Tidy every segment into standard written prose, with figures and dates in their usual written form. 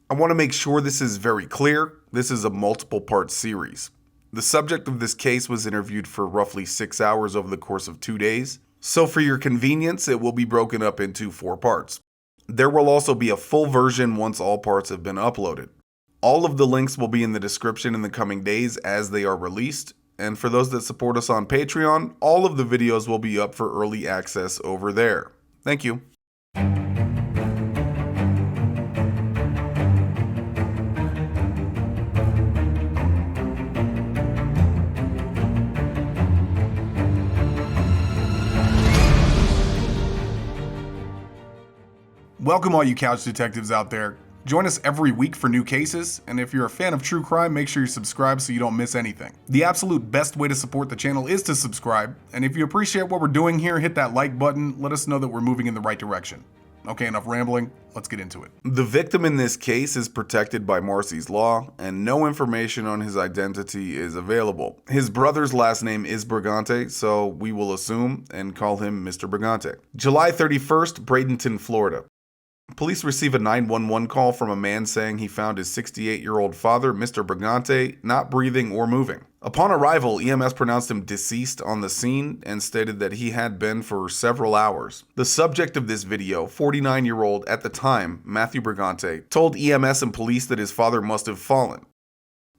I want to make sure this is very clear. This is a multiple part series. The subject of this case was interviewed for roughly 6 hours over the course of 2 days, so for your convenience, it will be broken up into 4 parts. There will also be a full version once all parts have been uploaded. All of the links will be in the description in the coming days as they are released, and for those that support us on Patreon, all of the videos will be up for early access over there. Thank you. Welcome all you couch detectives out there. Join us every week for new cases, and if you're a fan of true crime, make sure you subscribe so you don't miss anything. The absolute best way to support the channel is to subscribe, and if you appreciate what we're doing here, hit that like button, let us know that we're moving in the right direction. Okay, enough rambling, let's get into it. The victim in this case is protected by Marcy's Law, and no information on his identity is available. His brother's last name is Briganti, so we will assume and call him Mr. Briganti. July 31st, Bradenton, Florida. Police receive a 911 call from a man saying he found his 68-year-old father, Mr. Briganti, not breathing or moving. Upon arrival, EMS pronounced him deceased on the scene and stated that he had been for several hours. The subject of this video, 49-year-old at the time, Matthew Briganti, told EMS and police that his father must have fallen.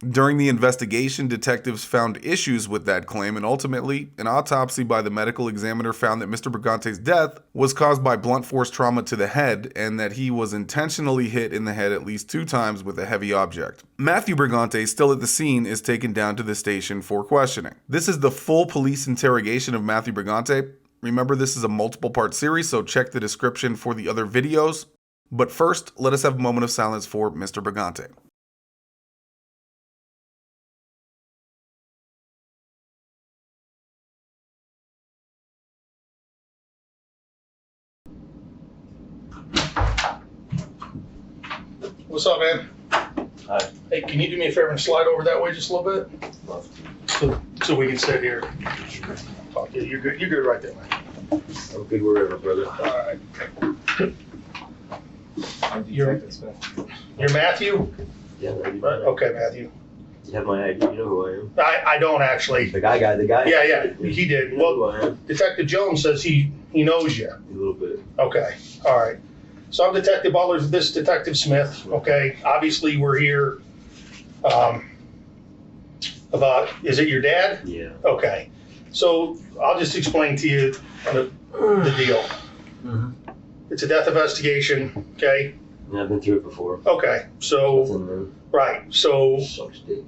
During the investigation, detectives found issues with that claim, and ultimately, an autopsy by the medical examiner found that Mr. Briganti's death was caused by blunt force trauma to the head and that he was intentionally hit in the head at least 2 times with a heavy object. Matthew Briganti, still at the scene, is taken down to the station for questioning. This is the full police interrogation of Matthew Briganti. Remember, this is a multiple part series, so check the description for the other videos. But first, let us have a moment of silence for Mr. Briganti. What's up, man? Hi. Hey, can you do me a favor and slide over that way just a little bit? So we can sit here. Talk to you. You're good. You're good right there, man. I'm good wherever, brother. All right. You're Matthew? Yeah, man. Okay, Matthew. You have my ID. You know who I am. I don't actually. The guy. Yeah, he did. You know who Well, I am. Detective Jones says he knows you. A little bit. Okay. All right. So I'm Detective Butler. This is Detective Smith. Okay. Obviously, we're here about. Is it your dad? Yeah. Okay. So I'll just explain to you the deal. Mm-hmm. It's a death investigation. Okay. Yeah, I've been through it before. Okay. So Nothing, man. right. So Sucks dick.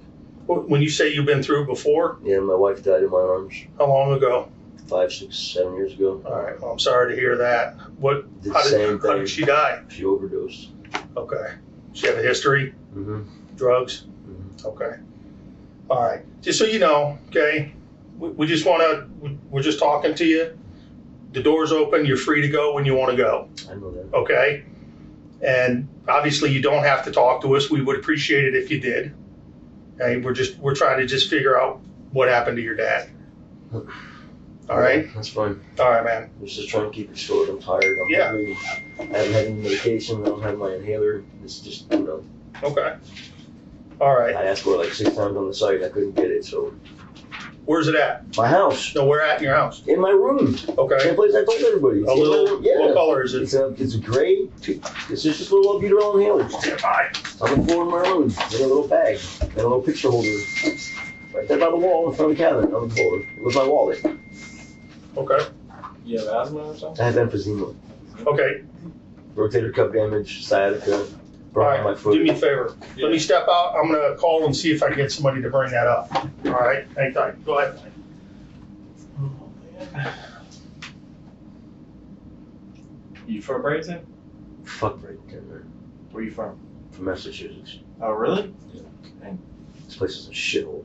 when you say you've been through it before, Yeah, my wife died in my arms how long ago? 5, 6, 7 years ago. All right. Well, I'm sorry to hear that. What? Did How the same did, how thing. did she die? She overdosed. Okay. She have a history? Mm-hmm. Drugs? Mm-hmm. Okay. All right. Just so you know, okay, we just want to, we're just talking to you. The door's open. You're free to go when you want to go. I know that. Okay. And obviously you don't have to talk to us. We would appreciate it if you did. Okay. We're trying to just figure out what happened to your dad. All right. That's fine. All right, man. I was just trying to keep it short. I'm tired. I'm Yeah. hungry. I haven't had any medication. I don't have my inhaler. It's just, Okay. All right. I asked for it like 6 times on the site. I couldn't get it, so. Where's it at? My house. No, where at in your house? In my room. Okay. Same place I told everybody. A little, Yeah. what color is it? It's a gray. It's just a little albuterol inhaler. On the floor in my room. In a little bag. And a little picture holder. Right there by the wall in front of the cabinet on the floor. With my wallet. Okay. You have asthma or something? I have emphysema. Okay. Rotator cuff damage. Sciatica. All Burn on my right. foot. Do me a favor. Yeah. Let me step out. I'm going to call and see if I can get somebody to bring that up. All right. Hang tight. Go ahead. You from Bradenton? Fuck Bradenton, man. Where you from? From Massachusetts. Oh, really? This place is a shithole.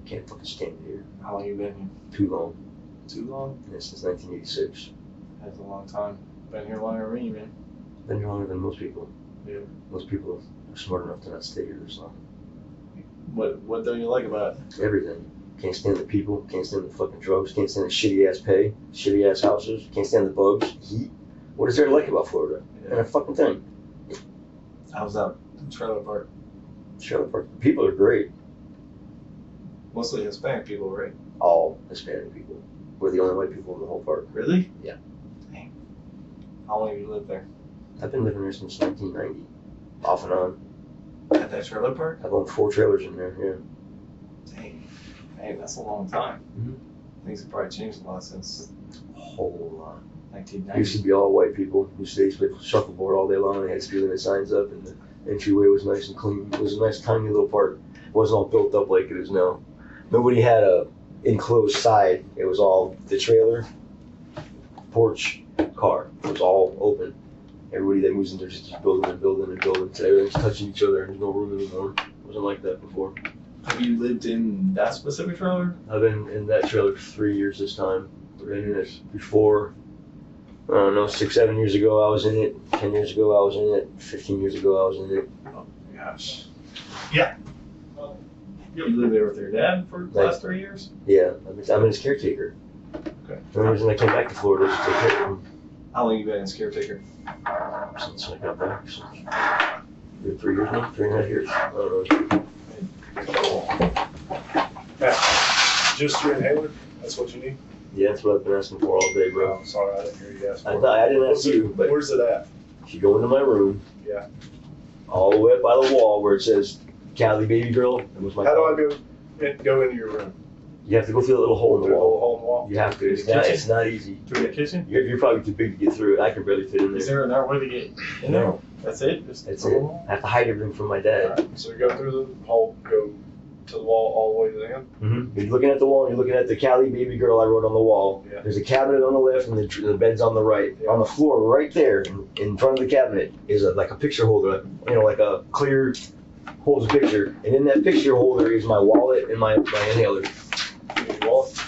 Can't fucking stand here. How long you been here? Too long. Too long? Yeah, since 1986. That's a long time. Been here longer than me, man. Been here longer than most people. Yeah. Most people are smart enough to not stay here this long. What don't you like about it? Everything. Can't stand the people, can't stand the fucking drugs, can't stand the shitty ass pay, shitty ass houses, can't stand the bugs, heat. What is there to like about Florida? And a fucking thing. How's that trailer park? Trailer park. The people are great. Mostly Hispanic people, right? All Hispanic people. We're the only white people in the whole park. Really? Yeah. Dang. How long have you lived there? I've been living there since 1990, off and on. At that trailer park? I've owned 4 trailers in there. Yeah. Dang. Hey, that's a long time. Mhm. Things have probably changed a lot since A whole lot. It used 1990. to be all white people. Used to play shuffleboard all day long. They had speed limit signs up, and the entryway was nice and clean. It was a nice, tiny little park. It wasn't all built up like it is now. Nobody had a enclosed side. It was all the trailer, porch, car. It was all open. Everybody that moves in there just building and building and building. Today everything's touching each other, and there's no room anymore. It wasn't like that before. Have you lived in that specific trailer? I've been in that trailer for 3 years this time. I've been in it before. I don't know, 6, 7 years ago I was in it. 10 years ago I was in it. 15 years ago I was in it. Oh my gosh. Yeah. You lived there with your dad for the last 3 years? Yeah, I'm his caretaker. Okay. The only reason I came back to Florida was to take care of him How long you been his caretaker? since I got back. So, 3 years now? 3.5 years. I don't know. Just your inhaler? That's what you need? Yeah, that's what I've been asking for all day, bro. Oh, sorry, I didn't hear you ask for I it. thought I didn't ask you, but Where's it at? if you go into my room, Yeah. all the way up by the wall where it says Cali Baby Girl, that was my How do phone. I go into your room? You have to go through the little hole in the Through a little wall. hole in the wall? You have to. It's not easy. Through the kitchen? You're probably too big to get through it. I can barely fit in Is there. there another way to get in there? No, That's it? Just that's the it. wall? I have to hide everything from my dad. Alright, so you go through the hole, go to the wall all the way to the end? Mm-hmm. You're looking at the wall, and you're looking at the Cali Baby Girl I wrote on the wall. Yeah. There's a cabinet on the left, and the bed's on the right. Yeah. On the floor, right there, in front of the cabinet, is like a picture holder, like a clear holds a picture. And in that picture holder is my wallet and my inhaler. You need a wallet?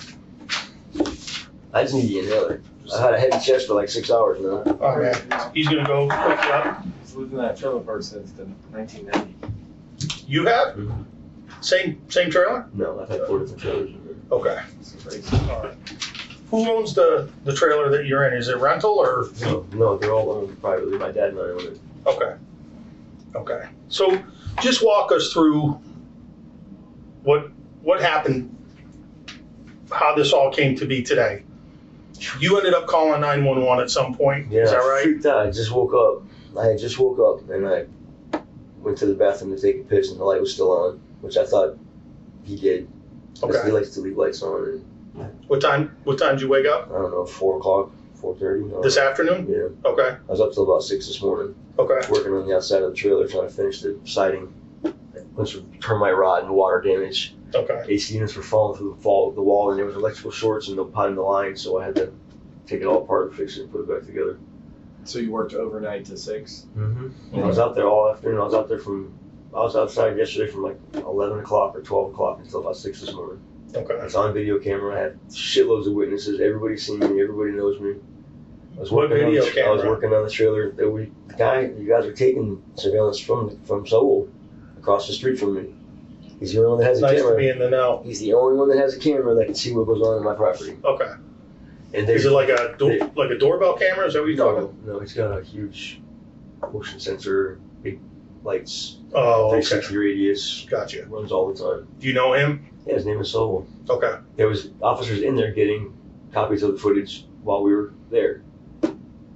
I just need the inhaler. I had a heavy chest for like 6 hours now. All right. He's gonna go pick you up. He's lived in that trailer park since the 1990. You have? Mhm. Same trailer? No, I've had 4 different trailers. Okay. It's crazy. All right. Who owns the trailer that you're in? Is it rental or? No, they're all owned privately. My dad and I own it. Okay. Okay. So just walk us through what happened, how this all came to be today. You ended up calling 911 at some point. Yeah, Is that I right? freaked out. I just woke up. I had just woke up and I went to the bathroom to take a piss and the light was still on, which I thought he did. Because Okay. he likes to leave lights on. And What time did you wake up? I don't know, 4 o'clock, 4:30. This afternoon? Yeah. Okay. I was up till about 6 this morning, Okay. working on the outside of the trailer, trying to finish the siding. Bunch of termite rot and water damage. Okay. AC units were falling through the wall, and there was electrical shorts and no pot in the line, so I had to take it all apart, fix it, and put it back together. So you worked overnight to 6? Mm-hmm. I was out there all afternoon. I was outside yesterday from like 11 o'clock or 12 o'clock until about 6 this morning. Okay. It's on video camera. I had shitloads of witnesses. Everybody's seen me. Everybody knows me. I was What working video I was camera? working on the trailer. The guy, you guys are taking surveillance from Seoul, across the street from me. He's the only one that has a Nice camera. to be in the know. He's the only one that has a camera that can see what goes on in my property. Okay. And Is it like a doorbell camera? Is that what you're talking? No, he's got a huge motion sensor, big lights, Oh, okay. 360 radius, Gotcha. runs all the time. Do you know him? Yeah, his name is Soul. Okay. There was officers in there getting copies of the footage while we were there.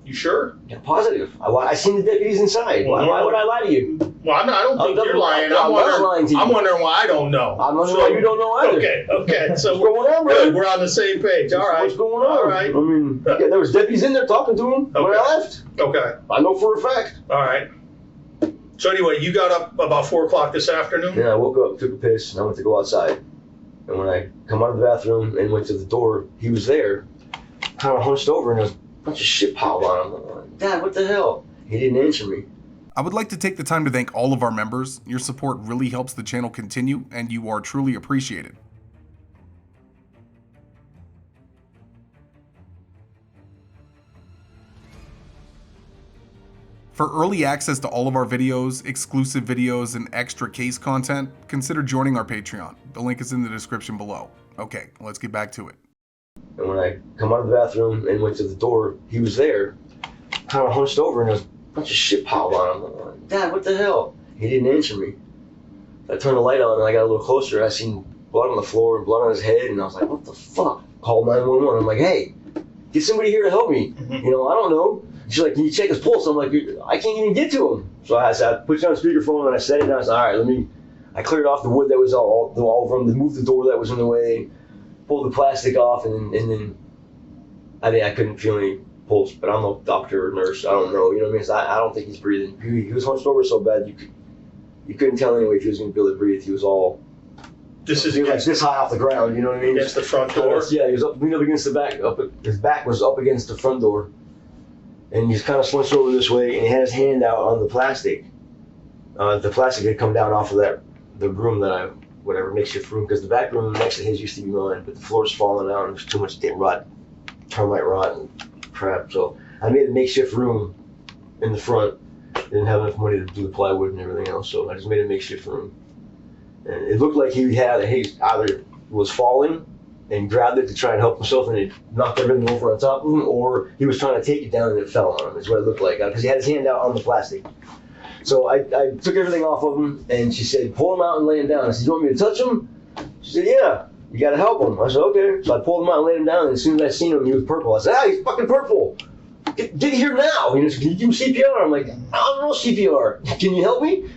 You sure? Yeah, positive. I seen the deputies inside. Well, Why would I lie to you? Well, I don't think you're lying. I'm not lying to you. I'm wondering why I don't know. I'm wondering why you don't know either. Okay. So What's going on, good. bro? We're on the same page. All right. What's going on? All right. I mean, yeah, there was deputies in there talking to him when Okay. I left. Okay. I know for a fact. All right. So anyway, you got up about 4 o'clock this afternoon? Then I woke up, took a piss, and I went to go outside. And when I come out of the bathroom and went to the door, he was there, kind of hunched over, and a bunch of shit piled on him. I'm like, Dad, what the hell? He didn't answer me. I would like to take the time to thank all of our members. Your support really helps the channel continue, and you are truly appreciated. For early access to all of our videos, exclusive videos, and extra case content, consider joining our Patreon. The link is in the description below. Okay, let's get back to it. And when I come out of the bathroom and went to the door, he was there, kind of hunched over, and a bunch of shit piled on him. I'm like, Dad, what the hell? He didn't answer me. I turned the light on and I got a little closer. I seen blood on the floor and blood on his head, and I was like, what the fuck? Called 911. I'm like, hey, get somebody here to help me. Mhm. You know, I don't know. She's like, can you check his pulse? I'm like, I can't even get to him. So I put you on speakerphone and I set it down. I said, all right, I cleared off the wood that was all over him, moved the door that was in the way, pulled the plastic off, and then I couldn't feel any pulse, but I'm no doctor or nurse. I don't know. You know what I mean? So I don't think he's breathing. He was hunched over so bad you couldn't tell anyway if he was going to be able to breathe. He was all. This is He was like this high off the ground. You know what I mean? against the front door. Yeah, he was leaned up against the back. His back was up against the front door, and he's kind of slunched over this way, and he had his hand out on the plastic. The plastic had come down off of the room that makeshift room, because the back room next to his used to be mine, but the floor's falling out and there's too much termite rot and crap. So I made a makeshift room in the front. Didn't have enough money to do the plywood and everything else, so I just made a makeshift room. And it looked like he either was falling and grabbed it to try and help himself, and it knocked everything over on top of him, or he was trying to take it down and it fell on him. Is what it looked like, because he had his hand out on the plastic. So I took everything off of him, and she said, pull him out and lay him down. I said, you want me to touch him? She said, yeah, you got to help him. I said, okay. So I pulled him out and laid him down, and as soon as I seen him, he was purple. I said, he's fucking purple. Get here now. You know, can you give him CPR? I'm like, I don't know CPR. Can you help me?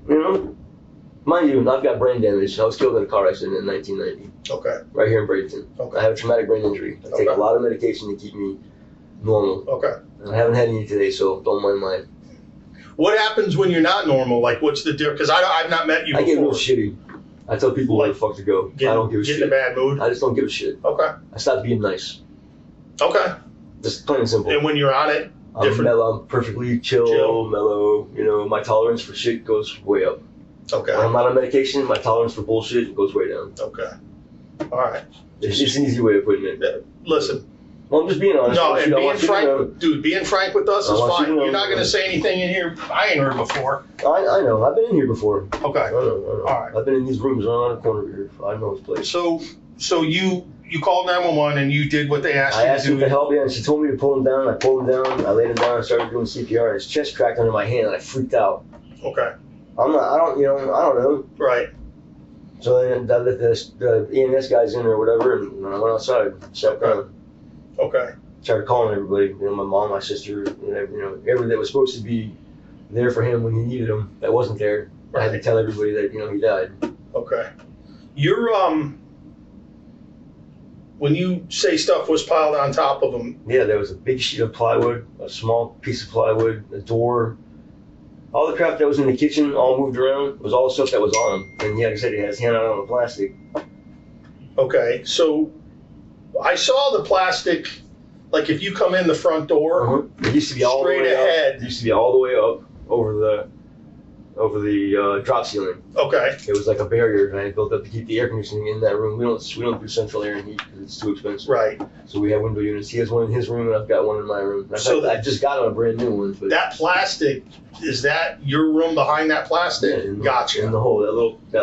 You know? Mind you, I've got brain damage. I was killed in a car accident in 1990. Okay. Right here in Bradenton. Okay. I have a traumatic brain injury. I take a lot of medication to keep me normal. Okay. I haven't had any today, so don't mind mine. What happens when you're not normal? Like, what's the difference? Because I've not met you I before. get real shitty. I tell people where the fuck to go. I don't give a Get shit. in a bad mood? I just don't give a shit. Okay. I stopped being nice. Okay. Just plain and simple. And when you're on it, I'm different. mellow. I'm perfectly chill, mellow. You know, my tolerance for shit goes way up. Okay. When I'm not on medication, my tolerance for bullshit goes way down. Okay. All right. It's just an easy way of putting it. Listen. Well, I'm just being honest. No, I and want being you to frank, know. dude, being frank with us I is want you fine. to know. You're not going to say anything in here I ain't heard before. I know. I've been in here before. Okay. I know. All right. I've been in these rooms around the corner here. I know this place. So you called 911 and you did what they asked I you asked to him do. to help me, and she told me to pull him down. I pulled him down. I laid him down and started doing CPR. And his chest cracked under my hand, and I freaked out. Okay. I don't know. Right. So then I let the EMS guys in or whatever, and I went outside, sat down, Okay. started calling everybody. You know, my mom, my sister, everybody that was supposed to be there for him when he needed him that wasn't there. I had to tell everybody that he died. Okay. You're when you say stuff was piled on top of him. Yeah, there was a big sheet of plywood, a small piece of plywood, a door. All the crap that was in the kitchen, all moved around, was all the stuff that was on him. And like I said, he had his hand out on the plastic. Okay. So I saw the plastic. Like if you come in the front door, It used to be all the straight way ahead. up. It used to be all the way up over the drop ceiling. Okay. It was like a barrier, and I built up to keep the air conditioning in that room. We don't do central air and heat because it's too expensive. Right. So we have window units. He has one in his room, and I've got one in my room. So I just got him a brand new one. But That plastic, is that your room behind that plastic? in Gotcha. the hole, that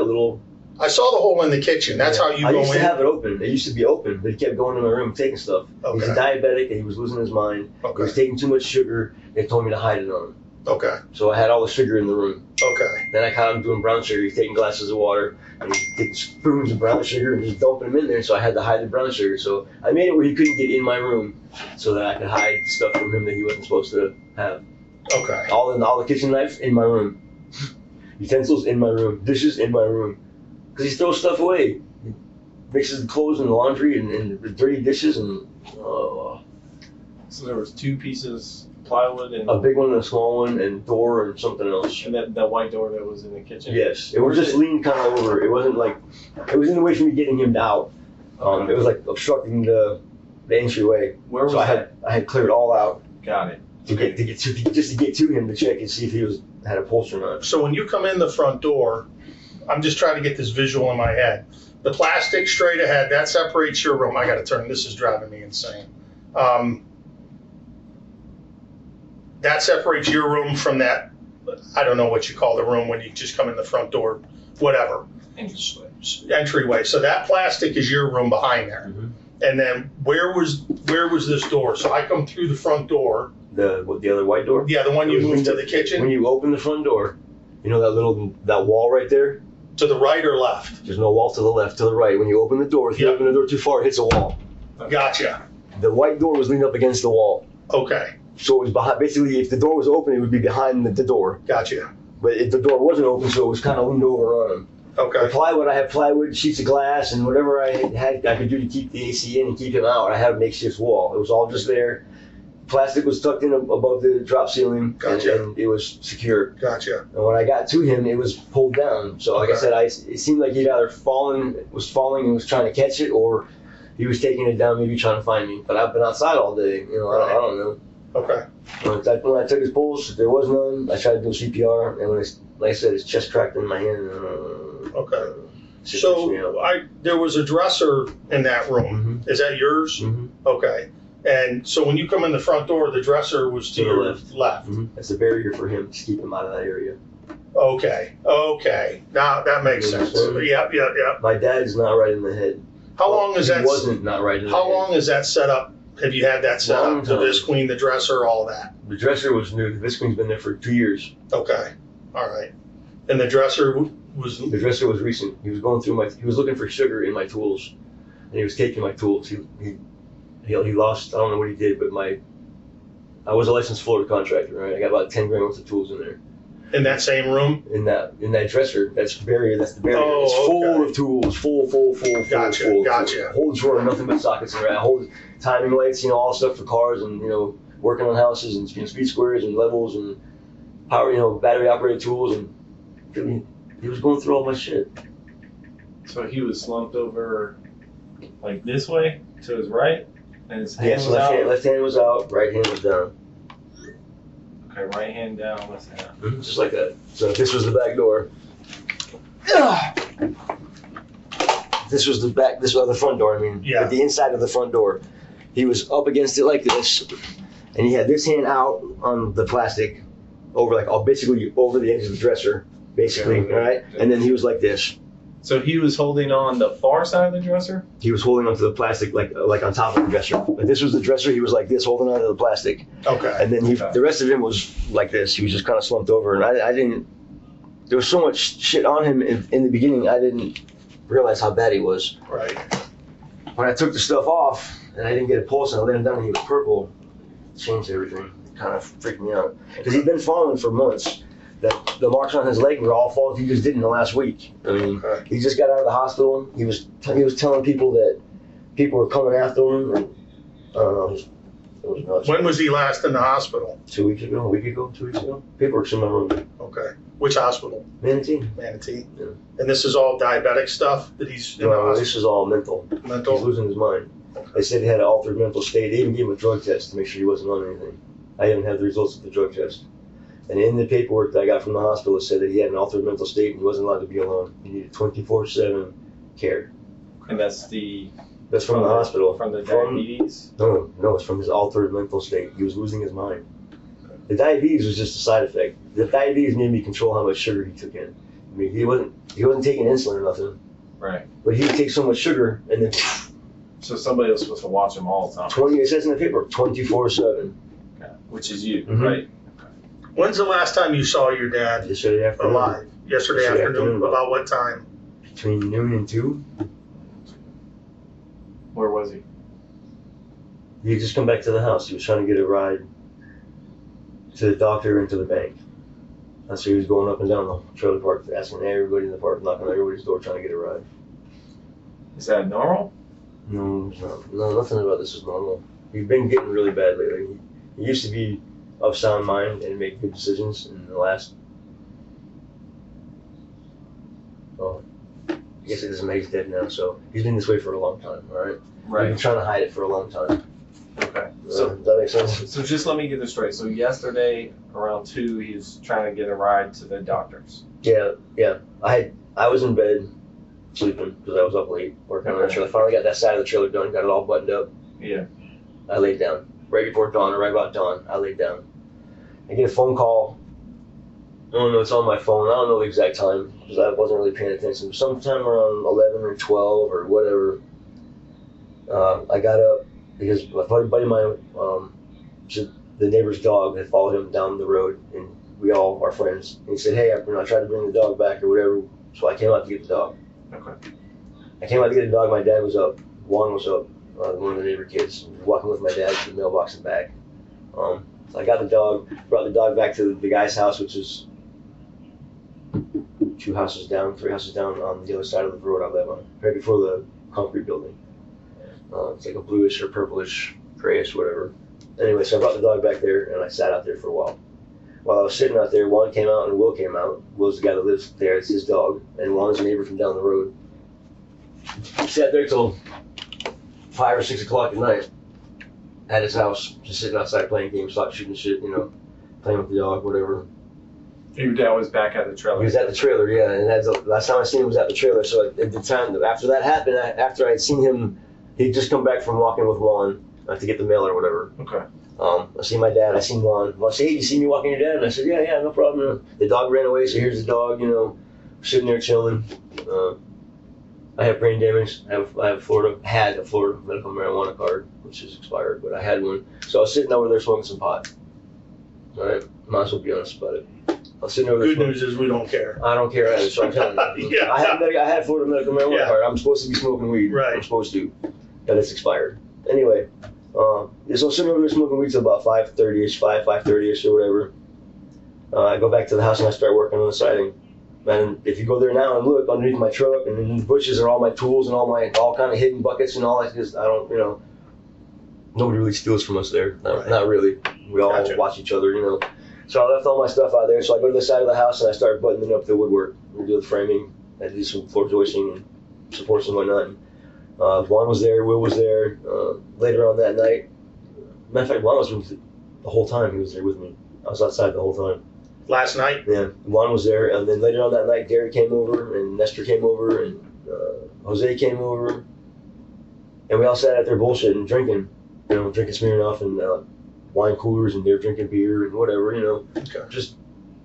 little. I saw the hole in the kitchen. That's how you I go used to in. have it open. It used to be open, but he kept going to my room taking stuff. He's a Okay. diabetic, and he was losing his mind. He was Okay. taking too much sugar. They told me to hide it on him. Okay. So I had all the sugar in the room. Okay. Then I caught him doing brown sugar. He's taking glasses of water and he's taking spoons of brown sugar and just dumping them in there. So I had to hide the brown sugar. So I made it where he couldn't get in my room, so that I could hide stuff from him that he wasn't supposed to have. Okay. All the kitchen knives in my room, utensils in my room, dishes in my room. Because he throws stuff away. He mixes the clothes and the laundry and the dirty dishes and So there was 2 pieces of plywood and a big one and a small one and door and something else. and that white door that was in the kitchen. Yes, it was just leaned kind of over. It wasn't like it was in the way for me getting him out. It was like obstructing the entryway. Where was So I that? had cleared all out Got it. to get to him to check and see if he had a pulse or not. So when you come in the front door, I'm just trying to get this visual in my head. The plastic straight ahead, that separates your room. I got to turn. This is driving me insane. That separates your room from that. I don't know what you call the room when you just come in the front door, whatever. Entryway. So that plastic is your room behind there. Mhm. And then where was this door? So I come through the front door. The other white door? Yeah, the one you It was moved to leaned the up- kitchen? When you open the front door, you know that wall right there? To the right or left? There's no wall to the left, to the right. When you open the door, if you Yeah. open the door too far, it hits a wall. Gotcha. The white door was leaned up against the wall. Okay, So it was behind, basically, if the door was open, it would be behind the door. gotcha. But if the door wasn't open, so it was kind of leaned over on him. The Okay, plywood, I had plywood, sheets of glass, and whatever I could do to keep the AC in and keep him out. I had a makeshift wall. It was all just there. Plastic was tucked in above the drop ceiling, and, Gotcha. and it was secure. gotcha. And when I got to him, it was pulled down. So, like I Okay. said, it seemed like he'd either was falling and was trying to catch it, or he was taking it down, maybe trying to find me. But I've been outside all day. You know, I don't know. Okay, When I took his pulse, there was none. I tried to do CPR, and like I said, his chest cracked in my hand. okay. Shit freaks me So out. there was a dresser in that room. Is that yours? Mhm. Okay. And so when you come in the front door, the dresser was to To the your left. left. That's a barrier for him to keep him out of that area. Okay, okay. Now that makes sense. Yep. My dad's not right in the head. How long is He that? wasn't not right in the How head. long is that set up? Have you had that set Long up? The time. Visqueen, the dresser, all that? The dresser was new. The Visqueen's been there for 2 years. Okay, all right. And the dresser was, The dresser was recent. He was going through he was looking for sugar in my tools, and he was taking my tools. He lost, I don't know what he did, but I was a licensed Florida contractor, right? I got about 10 grand worth of tools in there. in that same room? In that dresser, that's the barrier. Oh, It's full okay. of tools, full. Gotcha, gotcha. Whole drawer, nothing but sockets in there. Whole timing lights, all stuff for cars, and working on houses and speed squares and levels and power, battery operated tools, and he was going through all my shit. So he was slumped over like this way to his right, and his hand Yeah, was so out. left hand was out, right hand was down. Okay, right hand down, left hand up. Just like that. So this was the back door. This was the front door, I mean. Yeah. But the inside of the front door. He was up against it like this, and he had this hand out on the plastic, basically over the edge of the dresser, basically, Okay. all right? And then he was like this. So he was holding on the far side of the dresser? He was holding onto the plastic like on top of the dresser. But this was the dresser, he was like this, holding onto the plastic. Okay, And then the rest of him was like this. He was just kind of slumped over, and I didn't. There was so much shit on him in the beginning. I didn't realize how bad he was. right. When I took the stuff off and I didn't get a pulse, and I laid him down and he was purple, it changed everything. It kind of freaked me out because he'd been falling for months. That the marks on his leg were all falls he just did in the last week. I mean, Okay. he just got out of the hospital. He was telling people that people were coming after him, and I don't know. It was nuts. When was he last in the hospital? 2 weeks ago, a week ago, 2 weeks ago. Paperwork's in my room. Okay. Which hospital? Manatee. Manatee? Yeah. And this is all diabetic stuff that he's in the No, hospital? this is all mental. He's Mental? losing his mind. They said he had an altered mental state. They even gave him a drug test to make sure he wasn't on anything. I haven't had the results of the drug test. And in the paperwork that I got from the hospital, it said that he had an altered mental state and he wasn't allowed to be alone. He needed 24/7 care. And that's That's from the hospital. From the diabetes? No, it's from his altered mental state. He was losing his mind. The diabetes was just a side effect. The diabetes made me control how much sugar he took in. I mean, he wasn't taking insulin or nothing, Right. but he would take so much sugar and then So somebody was supposed to watch him all the time. 20. It says in the paper 24/7. Okay. Which is you, Mhm. right? When's the last time you saw your dad Yesterday afternoon. alive? Yesterday Yesterday afternoon? afternoon. About what time? Between noon and 2. Where was he? He had just come back to the house. He was trying to get a ride to the doctor and to the bank. And so he was going up and down the trailer park, asking everybody in the park, knocking on everybody's door, trying to get a ride. Is that normal? No, it's not. No, nothing about this is normal. He's been getting really bad lately. He used to be of sound mind and make good decisions. In the last, I guess it doesn't make he's dead now. So he's been this way for a long time. All right. He's been trying to hide it for a long time. Okay. So does that make sense? So just let me get this straight. So yesterday around 2, he was trying to get a ride to the doctor's. Yeah. I was in bed sleeping because I was up late working on the Okay. trailer. I finally got that side of the trailer done, got it all buttoned up. Yeah. I laid down. Right before dawn or right about dawn, I laid down. I get a phone call. I don't know, it's on my phone. I don't know the exact time because I wasn't really paying attention. Sometime around 11 or 12 or whatever, I got up because my buddy of mine said, the neighbor's dog had followed him down the road, and we all are friends. And he said, "Hey, I tried to bring the dog back or whatever." So I came out to get the dog. Okay. I came out to get the dog. My dad was up. Juan was up. One of the neighbor kids. Walking with my dad to the mailbox and back. So I got the dog. Brought the dog back to the guy's house, which is 3 houses down on the other side of the road I live on, right before the concrete building. It's like a bluish or purplish, grayish, whatever. Anyway, so I brought the dog back there and I sat out there for a while. While I was sitting out there, Juan came out and Will came out. Will's the guy that lives there, it's his dog, and Juan's a neighbor from down the road. I sat there till 5 or 6 o'clock at night at his house, just sitting outside playing games, shooting shit, playing with the dog, whatever. Your dad was back at the trailer. He was at the trailer, yeah, and that's the last time I seen him was at the trailer. So at the time, after that happened, after I had seen him, he'd just come back from walking with Juan to get the mail or whatever. Okay. I seen my dad, I seen Juan. I said, "Hey, you see me walking your dad?" And I said, yeah, no problem. The dog ran away, so here's the dog, sitting there chilling. I have brain damage. I had a Florida medical marijuana card, which is expired, but I had one. So I was sitting over there smoking some pot. All right, might as well be honest about it. I was sitting over there Good news is we don't care. I don't care either, so I'm telling you. Yeah. I had a Florida medical marijuana Yeah. card. I'm supposed to be smoking weed. Right. I'm supposed to. But it's expired. Anyway, so I'm sitting over there smoking weed till about 5:30ish, 5:30ish or whatever. I go back to the house and I start working on the siding. And if you go there now and look underneath my truck and in the bushes are all my tools and all kind of hidden buckets and all that, because I don't, nobody really steals from us there. Not really. We all Gotcha. watch each other, So I left all my stuff out there. So I go to the side of the house and I start buttoning up the woodwork. We do the framing. I do some floor joisting and supports and whatnot. Juan was there. Will was there. Later on that night, matter of fact, Juan was with me the whole time. He was there with me. I was outside the whole time. Last night, Yeah, Juan was there, and then later on that night, Gary came over, and Nestor came over, and Jose came over, and we all sat out there bullshitting, drinking Smirnoff and wine coolers, and they were drinking beer and whatever, Okay. just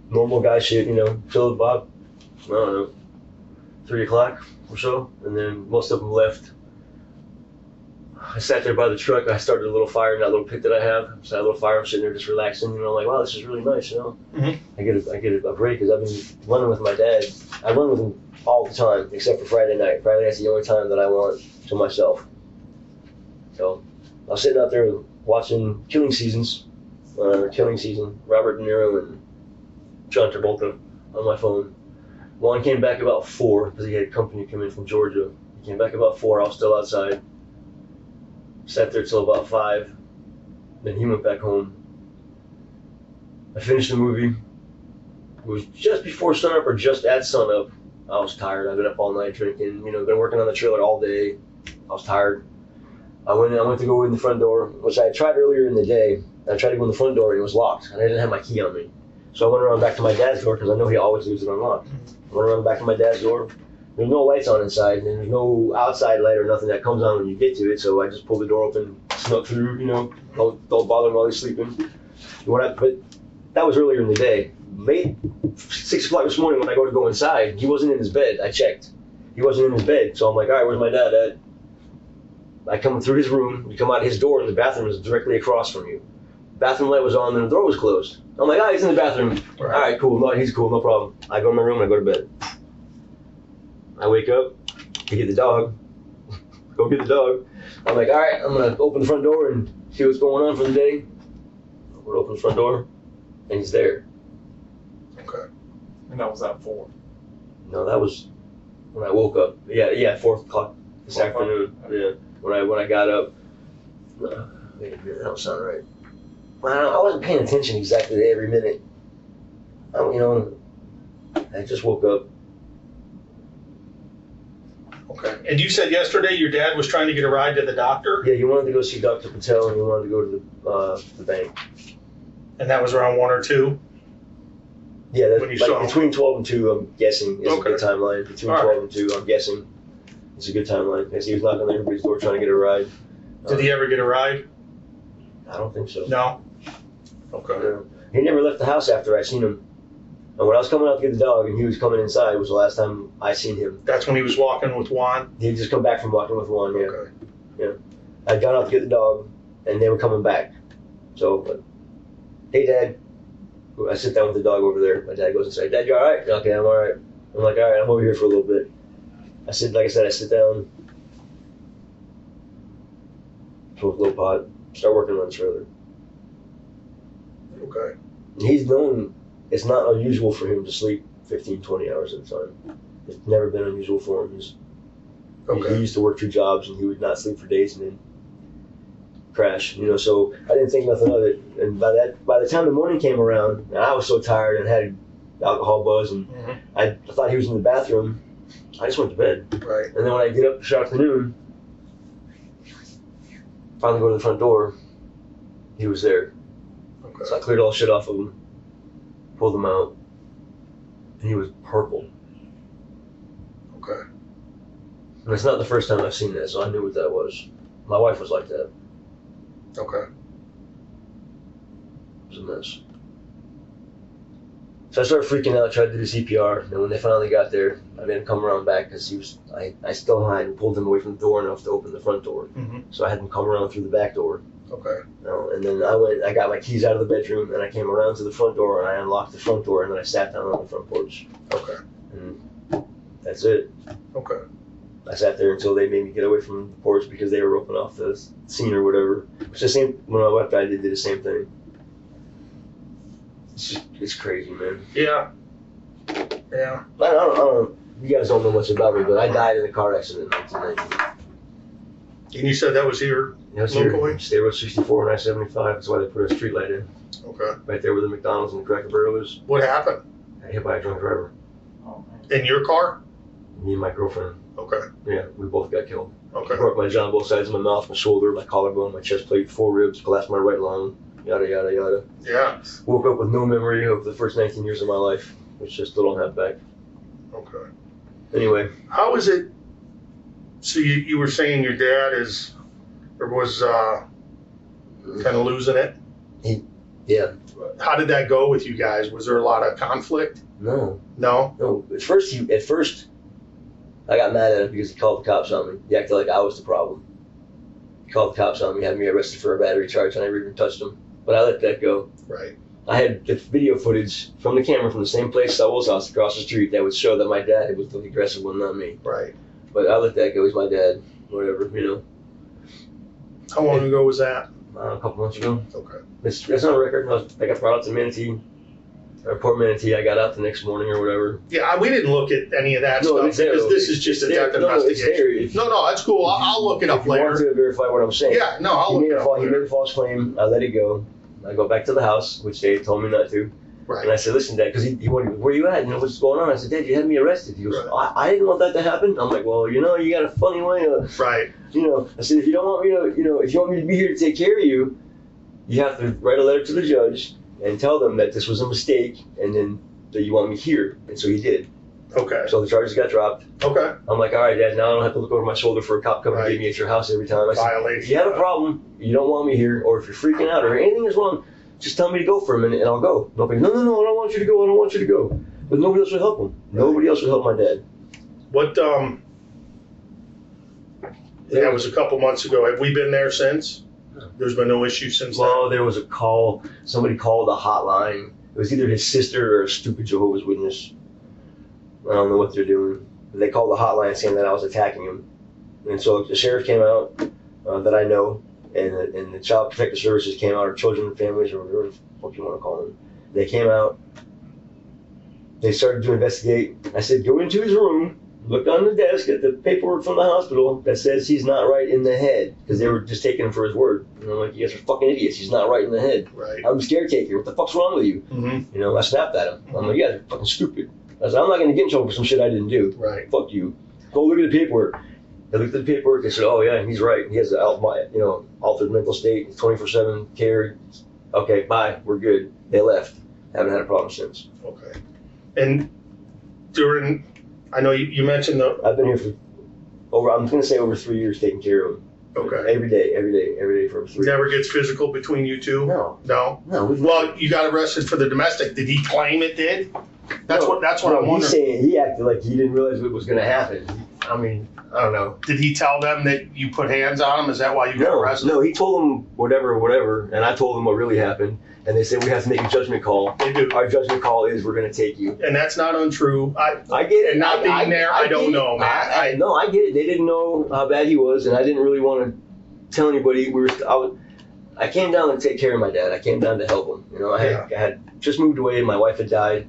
normal guy shit, till about, I don't know, 3 o'clock or so, and then most of them left. I sat there by the truck. I started a little fire in that little pit that I have. So I had a little fire. I'm sitting there just relaxing. I'm like, wow, this is really nice. Mhm. I get a break because I've been running with my dad. I run with him all the time except for Friday night. Friday night's the only time that I want to myself. So I was sitting out there watching Killing Season, Robert De Niro and John Travolta on my phone. Juan came back about 4 because he had company come in from Georgia. He came back about 4. I was still outside. Sat there till about 5. Then he went back home. I finished the movie. It was just before sunup or just at sunup. I was tired. I've been up all night drinking. Been working on the trailer all day. I was tired. I went to go in the front door, which I had tried earlier in the day. I tried to go in the front door and it was locked, and I didn't have my key on me. So I went around back to my dad's door because I know he always leaves it unlocked. I went around back to my dad's door. There's no lights on inside, and there's no outside light or nothing that comes on when you get to it. So I just pulled the door open, snuck through. Don't bother him while he's sleeping. But that was earlier in the day. Late 6 o'clock this morning when I go inside, he wasn't in his bed. I checked. He wasn't in his bed. So I'm like, all right, where's my dad at? I come through his room. We come out his door, and the bathroom is directly across from you. Bathroom light was on, and the door was closed. I'm like, he's in the bathroom. Right. All right, cool. No, he's cool. No problem. I go in my room and I go to bed. I wake up, I get the dog, go get the dog. I'm like, all right, I'm going to open the front door and see what's going on for the day. I'm going to open the front door, and he's there. Okay. And that was at 4. No, that was when I woke up. Yeah, 4 o'clock this 4 o'clock? afternoon. Yeah, when I got up. Wait a minute, that don't sound right. Well, I wasn't paying attention exactly to every minute. I just woke up. Okay. And you said yesterday your dad was trying to get a ride to the doctor, Yeah, you wanted to go see Dr. Patel, and you wanted to go to the bank. and that was around 1 or 2. Yeah, that's When you saw him. between 12 and 2, I'm guessing, is a Okay. good timeline. Between All 12 right. and 2, I'm guessing, it's a good timeline. As he was knocking on everybody's door trying to get a ride. Did he ever get a ride? I don't think so. No. Okay. No. He never left the house after I seen him. And when I was coming out to get the dog and he was coming inside, was the last time I seen him. That's when he was walking with Juan. He'd just come back from walking with Juan, yeah. Okay. I'd gone out to get the dog, and they were coming back. So, but hey, Dad. I sit down with the dog over there. My dad goes inside. Dad, you all right? Okay, I'm all right. I'm like, all right, I'm over here for a little bit. I sit down, smoke a little pot, start working on the trailer. Okay. And he's known it's not unusual for him to sleep 15, 20 hours at a time. It's never been unusual for him. He Okay. used to work 2 jobs and he would not sleep for days and then crash, so I didn't think nothing of it. And by the time the morning came around, I was so tired and had alcohol buzz and I thought he was in the bathroom. I just went to bed. Right. And then when I get up this afternoon, finally go to the front door, he was there. Okay. So I cleared all the shit off of him, pulled him out, and he was purple. Okay. And it's not the first time I've seen that, so I knew what that was. My wife was like that. Okay. It was a mess. So I started freaking out, tried to do the CPR, and when they finally got there, I made him come around back because I still hadn't pulled him away from the door enough to open the front door. Mm-hmm. So I had him come around through the back door. Okay. And then I got my keys out of the bedroom, and I came around to the front door, and I unlocked the front door, and then I sat down on the front porch. Okay. And that's it. Okay. I sat there until they made me get away from the porch because they were roping off the scene or whatever. It's the same, when my wife died, they did the same thing. It's crazy, man. Yeah. Yeah. I don't, you guys don't know much about me, but I died in a car accident in 1990. And you said that was here locally? State Road 64 and I-75. That's why they put a street light in. Okay. Right there where the McDonald's and the Cracker Barrel is. What happened? I got hit by a drunk driver. Oh, man. In your car? Me and my girlfriend. Okay. Yeah, we both got killed. Okay. Broke my jaw on both sides of my mouth, my shoulder, my collarbone, my chest plate, 4 ribs, collapsed my right lung, yada, yada, yada. Yeah. Woke up with no memory of the first 19 years of my life, which I still don't have back. Okay. Anyway, How is it? So you were saying your dad was kind of losing it. yeah, How did that go with you guys? Was there a lot of conflict? no. At first, I got mad at him because he called the cops on me. He acted like I was the problem. He called the cops on me, had me arrested for a battery charge. I never even touched him. But I let that go. Right. I had the video footage from the camera from the same place Saul's house across the street that would show that my dad was the aggressive one, not me. Right. But I let that go. He's my dad. Whatever, How long ago was that? A couple months ago. Okay. It's on record. I got brought out to Manatee, or Port Manatee. I got out the next morning or whatever. Yeah, we didn't look at any of that No, stuff it's there. because this is just a death investigation. No, that's cool. I'll look it up If you want later. to verify what I'm saying. Yeah, no, I'll look it up He made later. a false claim. I let it go. I go back to the house, which they told me not to. And I Right. said, listen, Dad, because he wanted, where you at? What's going on? I said, Dad, you had me arrested. He goes, Right. I didn't want that to happen. I'm like, well, you got a funny way of, Right. I said, if you don't want me to, if you want me to be here to take care of you, you have to write a letter to the judge and tell them that this was a mistake and then that you want me here. And so he did. Okay. So the charges got dropped. Okay. I'm like, all right, Dad, now I don't have to look over my shoulder for a cop coming to Right. get me at your house every time. I said, Violation. if you have a problem, you don't want me here, or if you're freaking out or anything is wrong, just tell me to go for a minute and I'll go. Nobody, no, I don't want you to go, I don't want you to go. But nobody else would help him. Nobody else would help my dad. What? That was a couple months ago. Have we been there since? There's been no issue since then. Well, there was a call, somebody called a hotline. It was either his sister or a stupid Jehovah's Witness. I don't know what they're doing. They called the hotline saying that I was attacking him. And so the sheriff came out, that I know, and the Child Protective Services came out, or Children and Families, or whatever the fuck you want to call them. They came out. They started to investigate. I said, go into his room, look on the desk at the paperwork from the hospital that says he's not right in the head, because they were just taking him for his word. And I'm like, you guys are fucking idiots. He's not right in the head. Right. I'm the caretaker. What the fuck's wrong with you? Mm-hmm. I snapped at him. I'm like, you guys are fucking stupid. I said, I'm not going to get in trouble for some shit I didn't do. Right. Fuck you. Go look at the paperwork. They looked at the paperwork. They said, oh, yeah, he's right. He has an altered mental state, 24/7 care. Okay, bye. We're good. They left. Haven't had a problem since. Okay. And I know you mentioned I've been here for I'm going to say over 3 years taking care of him. Okay. Every day for 3 years. Never gets physical between you two? No. No? No. Well, you got arrested for the domestic. Did he claim it did? That's what I'm He's wondering. saying he acted like he didn't realize what was going to happen. I mean, I don't know. Did he tell them that you put hands on him? Is that why you got arrested? No, he told them whatever, and I told them what really happened. And they said we have to make a judgment call. They do. Our judgment call is we're going to take you. And that's not untrue. I get it. And not being there, I don't know, man. No, I get it. They didn't know how bad he was, and I didn't really want to tell anybody. I came down to take care of my dad. I came down to help him. You know, I had just moved away. My wife had died.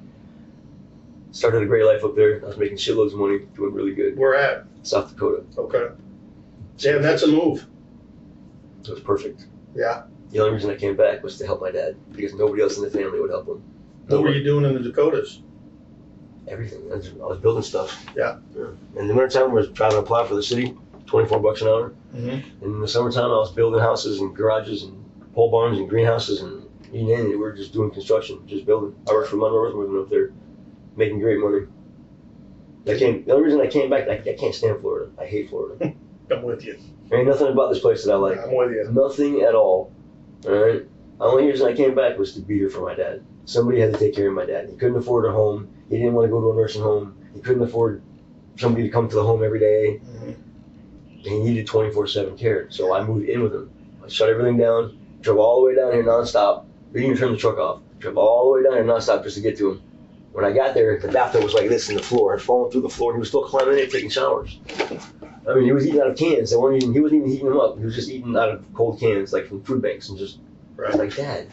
Started a great life up there. I was making shitloads of money, doing really good. Where at? South Dakota. Okay. Yeah, that's a move. It was perfect. Yeah. The only reason I came back was to help my dad because nobody else in the family would help him. What were you doing in the Dakotas? Everything. I was building stuff. Yeah. And in the wintertime, I was driving a plow for the city, $24 an hour. Mm-hmm. And in the summertime, I was building houses and garages and pole barns and greenhouses and you name it. We were just doing construction, just building. I worked for Monroe Earthmoving up there, making great money. The only reason I came back, I can't stand Florida. I hate Florida. I'm with you. There ain't nothing about this place that I like. I'm with you. Nothing at all. All right. The only reason I came back was to be here for my dad. Somebody had to take care of my dad. He couldn't afford a home. He didn't want to go to a nursing home. He couldn't afford somebody to come to the home every day. Mm-hmm. And he needed 24/7 care. So I moved in with him. I shut everything down, drove all the way down here nonstop. We didn't even turn the truck off. Drove all the way down here nonstop just to get to him. When I got there, the bathtub was like this in the floor. I'd fallen through the floor and he was still climbing in taking showers. I mean, he was eating out of cans. He wasn't even heating them up. He was just eating out of cold cans, like from food banks, and just. I was like, Dad,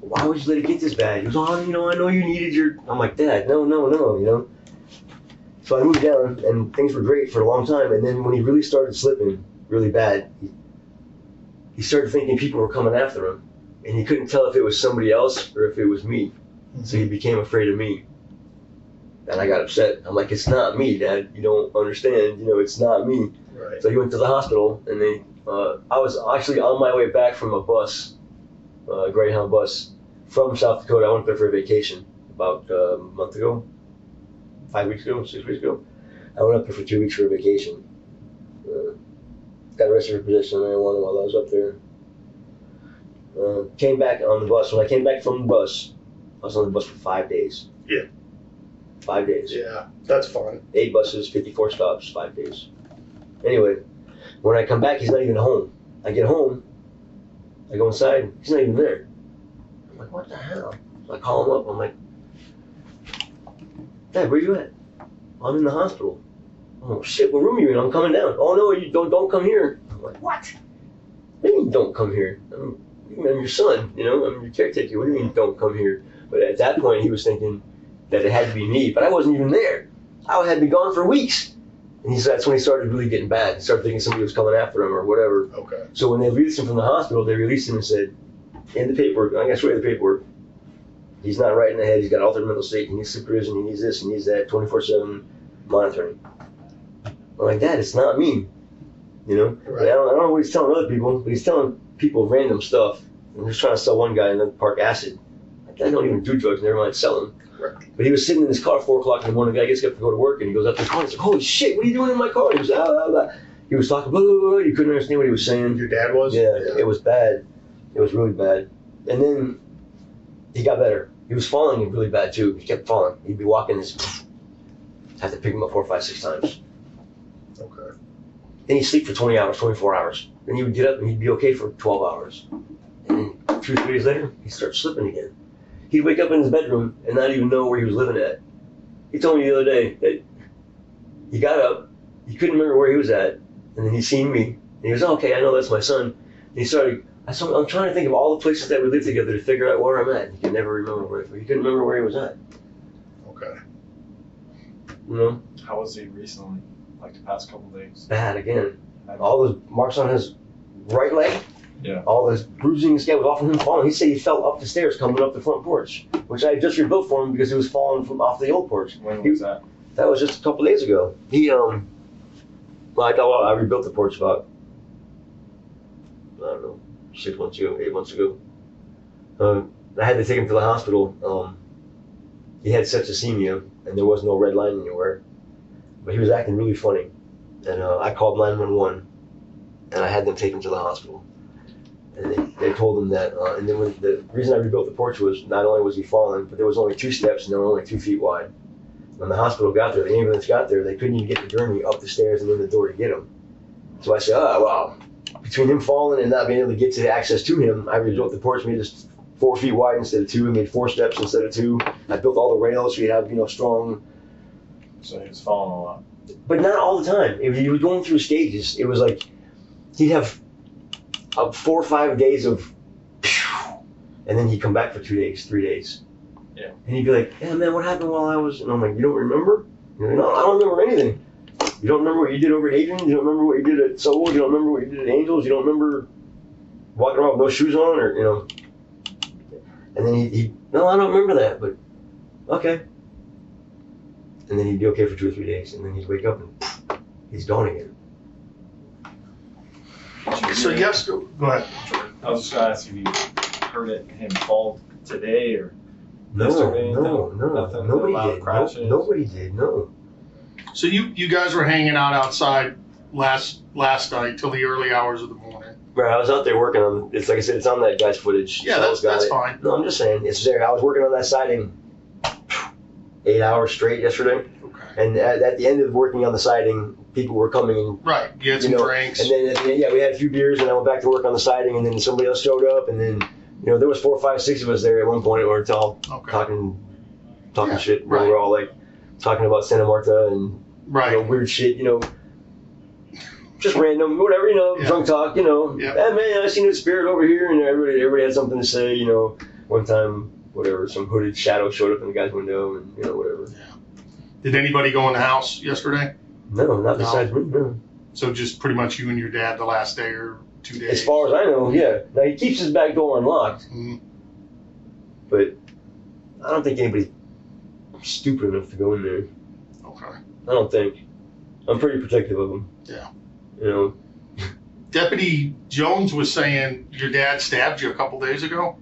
why would you let it get this bad? He was, I know you needed your. I'm like, Dad, no, you know. So I moved down, and things were great for a long time. And then when he really started slipping really bad, he started thinking people were coming after him, and he couldn't tell if it was somebody else or if it was me. Mm-hmm. So he became afraid of me. And I got upset. I'm like, it's not me, Dad. You don't understand. It's not me. Right. So he went to the hospital, and I was actually on my way back from a bus, a Greyhound bus, from South Dakota. I went there for a vacation about a month ago, 5 weeks ago, 6 weeks ago. I went up there for 2 weeks for a vacation. Got arrested for possession of marijuana while I was up there. Came back on the bus. When I came back from the bus, I was on the bus for 5 days. Yeah. 5 days. Yeah, that's fun. 8 buses, 54 stops, 5 days. Anyway, when I come back, he's not even home. I get home, I go inside, he's not even there. I'm like, what the hell? So I call him up, I'm like, Dad, where you at? I'm in the hospital. Oh shit, what room are you in? I'm coming down. Oh no, you don't come here. I'm like, what? What do you mean don't come here? I'm your son, I'm your caretaker. What do you mean don't come here? But at that point, he was thinking that it had to be me, but I wasn't even there. I had been gone for weeks. And that's when he started really getting bad. He started thinking somebody was coming after him or whatever. Okay. So when they released him from the hospital, they released him and said, in the paperwork, I'm going to show you the paperwork. He's not right in the head. He's got altered mental state. He needs supervision. He needs this. He needs that. 24/7 monitoring. I'm like, Dad, it's not me. Right. I don't know what he's telling other people, but he's telling people random stuff. I'm just trying to sell one guy in the park acid. I don't even do drugs. Never mind sell them. Right. But he was sitting in his car at 4 o'clock in the morning. The guy gets up to go to work, and he goes up to the car and he's like, holy shit, what are you doing in my car? He was, blah, blah, blah. He was talking, blah, blah, blah. You couldn't understand what he was saying. Your dad was? Yeah, it was bad. It was really bad. And then he got better. He was falling really bad, too. He kept falling. He'd be walking, have to pick him up 4, 5, 6 times. Okay. Then he'd sleep for 20 hours, 24 hours. Then he would get up, and he'd be okay for 12 hours. And then 2 or 3 days later, he'd start slipping again. He'd wake up in his bedroom and not even know where he was living at. He told me the other day that he got up, he couldn't remember where he was at, and then he seen me, and he was, okay, I know that's my son. And he started, I'm trying to think of all the places that we lived together to figure out where I'm at. He could never remember he couldn't remember where he was at. Okay. How was he recently? Like the past couple days? Bad again. All those marks on his right leg. Yeah. All this bruising and scab was all from him falling. He said he fell up the stairs coming up the front porch, which I had just rebuilt for him because he was falling from off the old porch. When was that? That was just a couple days ago. I rebuilt the porch about, I don't know, 6 months ago, 8 months ago. I had to take him to the hospital. He had septicemia, and there was no red line anywhere. But he was acting really funny. And I called 911, and I had them take him to the hospital. And they told him that, and then the reason I rebuilt the porch was not only was he falling, but there was only 2 steps and they were only 2 feet wide. When the hospital got there, the ambulance got there, they couldn't even get the gurney up the stairs and in the door to get him. So I said, oh, well, between him falling and not being able to get to access to him, I rebuilt the porch, made it 4 feet wide instead of 2, and made 4 steps instead of 2. I built all the rails so you'd have, strong. So he was falling a lot. But not all the time. He was going through stages. It was like he'd have 4 or 5 days of, and then he'd come back for 2 days, 3 days. Yeah. And he'd be like, yeah, man, what happened while I was, and I'm like, you don't remember? You're like, no, I don't remember anything. You don't remember what you did over at Adrian? You don't remember what you did at Soul? You don't remember what you did at Angels? You don't remember walking around with no shoes on, or, And then he no, I don't remember that, but okay. And then he'd be okay for 2 or 3 days, and then he'd wake up and he's gone again. So yes, go ahead. I was just gonna ask if you heard him fall today or No, yesterday. no, Nothing, nobody no loud did. crashes? Nobody did. No. So you guys were hanging out outside last night till the early hours of the morning. Right, I was out there working on. It's like I said, it's on that guy's footage. Yeah, Someone's got that's it. fine. No, I'm just saying it's there. I was working on that siding 8 hours straight yesterday, Okay. and at the end of working on the siding, people were coming and. Right. You had some drinks. And then at the end, yeah, we had a few beers, and I went back to work on the siding, and then somebody else showed up, and then there was 4, 5, 6 of us there at one point. We were all Okay. talking Yeah, shit. right. We were all like talking about Santa Marta and Right. weird shit, just random, whatever, Yeah. drunk talk, Yeah. Hey man, I seen a spirit over here, and everybody had something to say, One time, whatever, some hooded shadow showed up in the guy's window, and whatever. Did anybody go in the house yesterday? No, not besides me. No. So just pretty much you and your dad the last day or 2 days. As far as I know, yeah. Now he keeps his back door unlocked, Mhm. but I don't think anybody's stupid enough to go in there. Okay. I don't think. I'm pretty protective of him. Yeah. Deputy Jones was saying your dad stabbed you a couple days ago.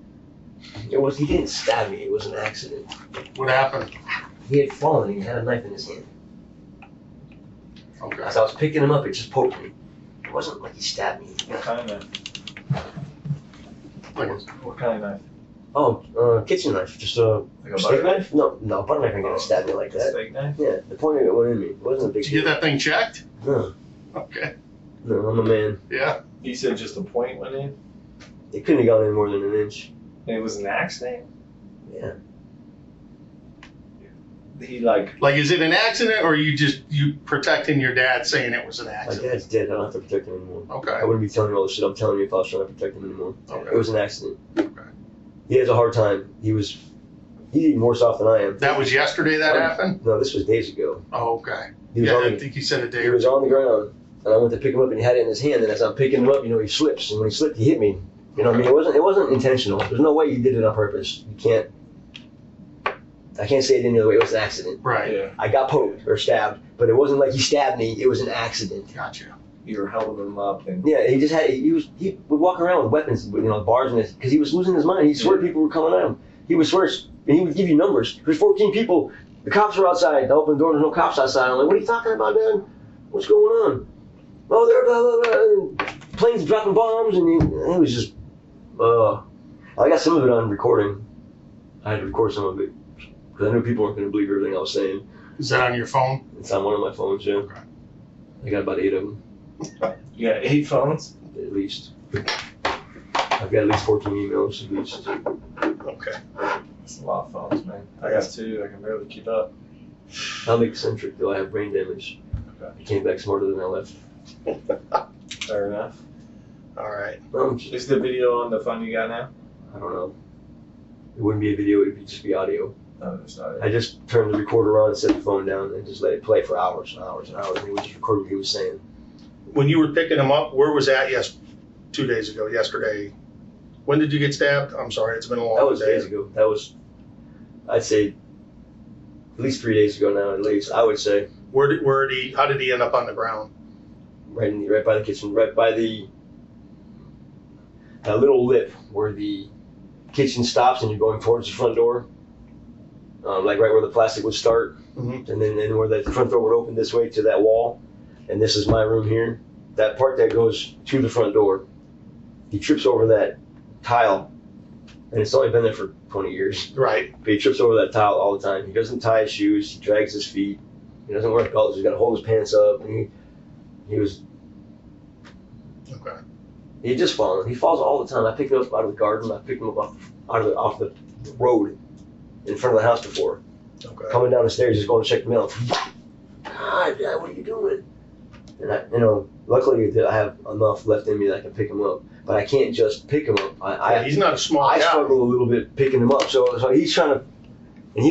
He didn't stab me. It was an accident. What happened? He had fallen. And he had a knife in his hand. Okay. As I was picking him up, it just poked me. It wasn't like he stabbed me. What kind of knife? What kind of knife? Oh, kitchen knife. Just a Like a steak butter knife? No, butter knife ain't gonna stab me like that. Steak knife? Yeah, the point of it went in me. It wasn't a big Did you get deal. that thing checked? No, Okay. I'm a man. Yeah. You said just a point went in? It couldn't have gone in more than an inch. And it was an accident? Yeah. He like, Like, is it an accident, or you protecting your dad saying it was an My accident? dad's dead. I don't have to protect him anymore. Okay. I wouldn't be telling you all the shit I'm telling you if I was trying to protect him anymore. Okay. It was an accident. Okay. He has a hard time. He's even worse off than I am. That was yesterday that happened? No, this was days ago. Oh, okay. He was Yeah, on I the, think you said a day he or was two. on the ground, and I went to pick him up, and he had it in his hand. And as I'm picking him up, he slips, and when he slipped, he hit me. It wasn't intentional. There's no way he did it on purpose. I can't say it any other way. It was an accident. Right. yeah, I got poked or stabbed, but it wasn't like he stabbed me. It was an accident. Gotcha. you were holding him up and Yeah, he would walk around with weapons, bars in his, because he was losing his mind. He swore people were coming at him. He would swear, and he would give you numbers. There's 14 people. The cops are outside. I open the door. There's no cops outside. I'm like, what are you talking about, man? What's going on? Oh, they're blah blah blah. And planes dropping bombs, and it was just. I got some of it on recording. I had to record some of it because I knew people weren't going to believe everything I was saying. Is that on your phone? It's on one of my phones. Yeah, Okay. I got about 8 of them you got 8 phones? at least. I've got at least 14 emails at least. Okay. That's a lot of phones, man. I got 2. I can barely keep up. I'm eccentric though. I have brain damage. Okay. I came back smarter than I left. Fair enough. All right. Is the video on the phone you got now? I don't know. It wouldn't be a video. It would just be audio. No, there's not. I just turned the recorder on and set the phone down and just let it play for hours and hours and hours. And it would just record what he was saying. When you were picking him up, where was that 2 days ago, yesterday? When did you get stabbed? I'm sorry, it's been a long That was day. days ago. That was, I'd say, at least 3 days ago now. At least I would say, How did he end up on the ground? right by the kitchen, right by the that little lip where the kitchen stops and you're going towards the front door, like right where the plastic would start, Mhm. and then where the front door would open this way to that wall, and this is my room here. That part that goes to the front door, he trips over that tile and it's only been there for 20 years. Right. But he trips over that tile all the time. He doesn't tie his shoes. He drags his feet. He doesn't wear belts. He's got to hold his pants up. And he was. Okay. He just fallen. He falls all the time. I pick him up out of the garden. I picked him up off the road in front of the house before. Okay. Coming down the stairs, just going to check the mail. God, Dad, what are you doing? And I, luckily I have enough left in me that I can pick him up. But I can't just pick him up. Yeah, he's not a small I guy. struggle a little bit picking him up. So he's trying to, and